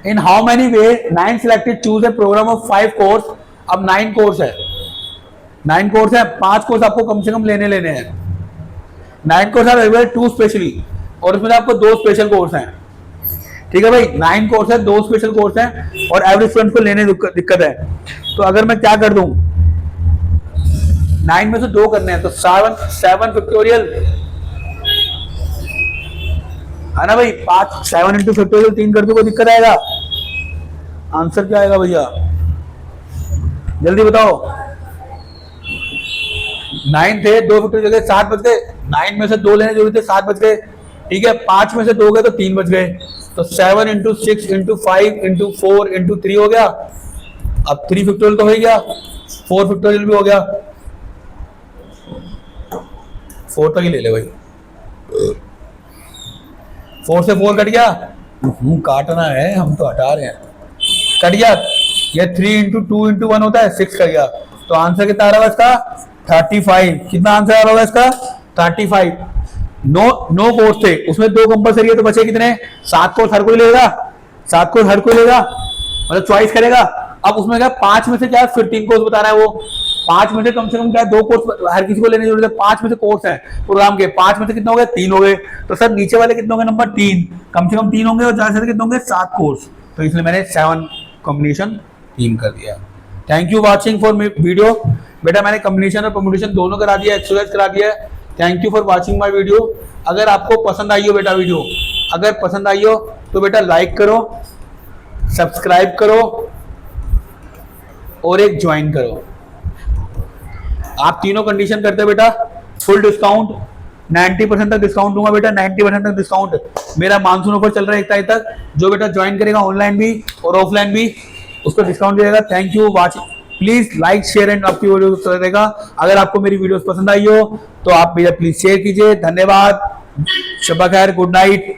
In how many way 9 selected choose a program of 5 course, अब 9 कोर्स है, 9 कोर्स है, 5 कोर्स आपको कम से कम लेने हैं, 9 कोर्स आर अवेलेबल 2 स्पेशली, और उसमें आपको 2 स्पेशल कोर्स हैं, ठीक है भाई, 9 कोर्स है, 2 स्पेशल कोर्स हैं, और एवरेज स्टूडेंट को लेने दिक्कत है। तो अगर मैं क्या कर दूं, 9 में से 2 करने हैं, तो 7 फैक्टोरियल है ना भाई, 7 इंटू फैक्टोरियल 3 कर दो, कोई दिक्कत आएगा, आंसर क्या आएगा भैया, जल्दी बताओ। 9 थे, 2 फैक्टोरियल जगह 7 बच गए, 9 में से 2 लेने जरूरी थे, 7 बच गए, ठीक है, 5 में से 2 गए तो 3 बच गए, तो 7 इंटू 6 इंटू 5 इंटू 4 इंटू 3 हो गया, अब 3 फैक्टोरियल तो हो गया, 4 फैक्टोरियल भी हो गया, 4 तक ही ले ले भाई, 4 से 4 कट गया, काटना है, हम तो हटा रहे हैं, कट गया, ये 3 इंटू 2 इंटू 1 होता है, 6 कट गया, तो आंसर कितना आ रहा है इसका, 35। कितना आंसर आ रहा होगा इसका, 35। 9 कोर्स थे, उसमें 2 कंपलसरी है, तो बचे कितने, 7 कोर्स हर कोई लेगा, 7 कोर्स हर कोई लेगा, मतलब चॉइस करेगा। अब उसमें क्या 5 में से क्या फिर 3 कोर्स बता रहा है वो, 5 में से कम क्या 2 कोर्स हर किसी को लेने की जरूरत है, 5 में से कोर्स है प्रोग्राम के, 5 में से कितने हो गए, 3 हो गए, तो सर नीचे वाले कितने होंगे, नंबर 3, कम से कम 3 होंगे, और ज्यादा से कितने होंगे, 7 कोर्स, तो इसलिए मैंने 7 कॉम्बिनेशन 3 कर दिया। Thank you watching for video, बेटा मैंने कॉम्बिनेशन और परम्यूटेशन दोनों करा दिया, एक्सरसाइज करा दिया है। Thank you for watching my video. अगर आपको पसंद आई हो बेटा वीडियो, अगर पसंद आई हो तो बेटा लाइक करो, सब्सक्राइब करो और एक ज्वाइन करो। आप तीनों कंडीशन करते हो बेटा, फुल डिस्काउंट 90% तक डिस्काउंट दूंगा बेटा, 90% तक डिस्काउंट। मेरा मानसून ऑफर चल रहा है 1 तारीख तक। जो बेटा ज्वाइन करेगा ऑनलाइन भी और ऑफलाइन भी उसको डिस्काउंट मिलेगा। Thank you watching, please like share and आपकी वीडियो रहेगा। अगर आपको मेरी वीडियोस पसंद आई हो तो आप मुझे प्लीज शेयर कीजिए। धन्यवाद, शब्बा खैर, गुड नाइट।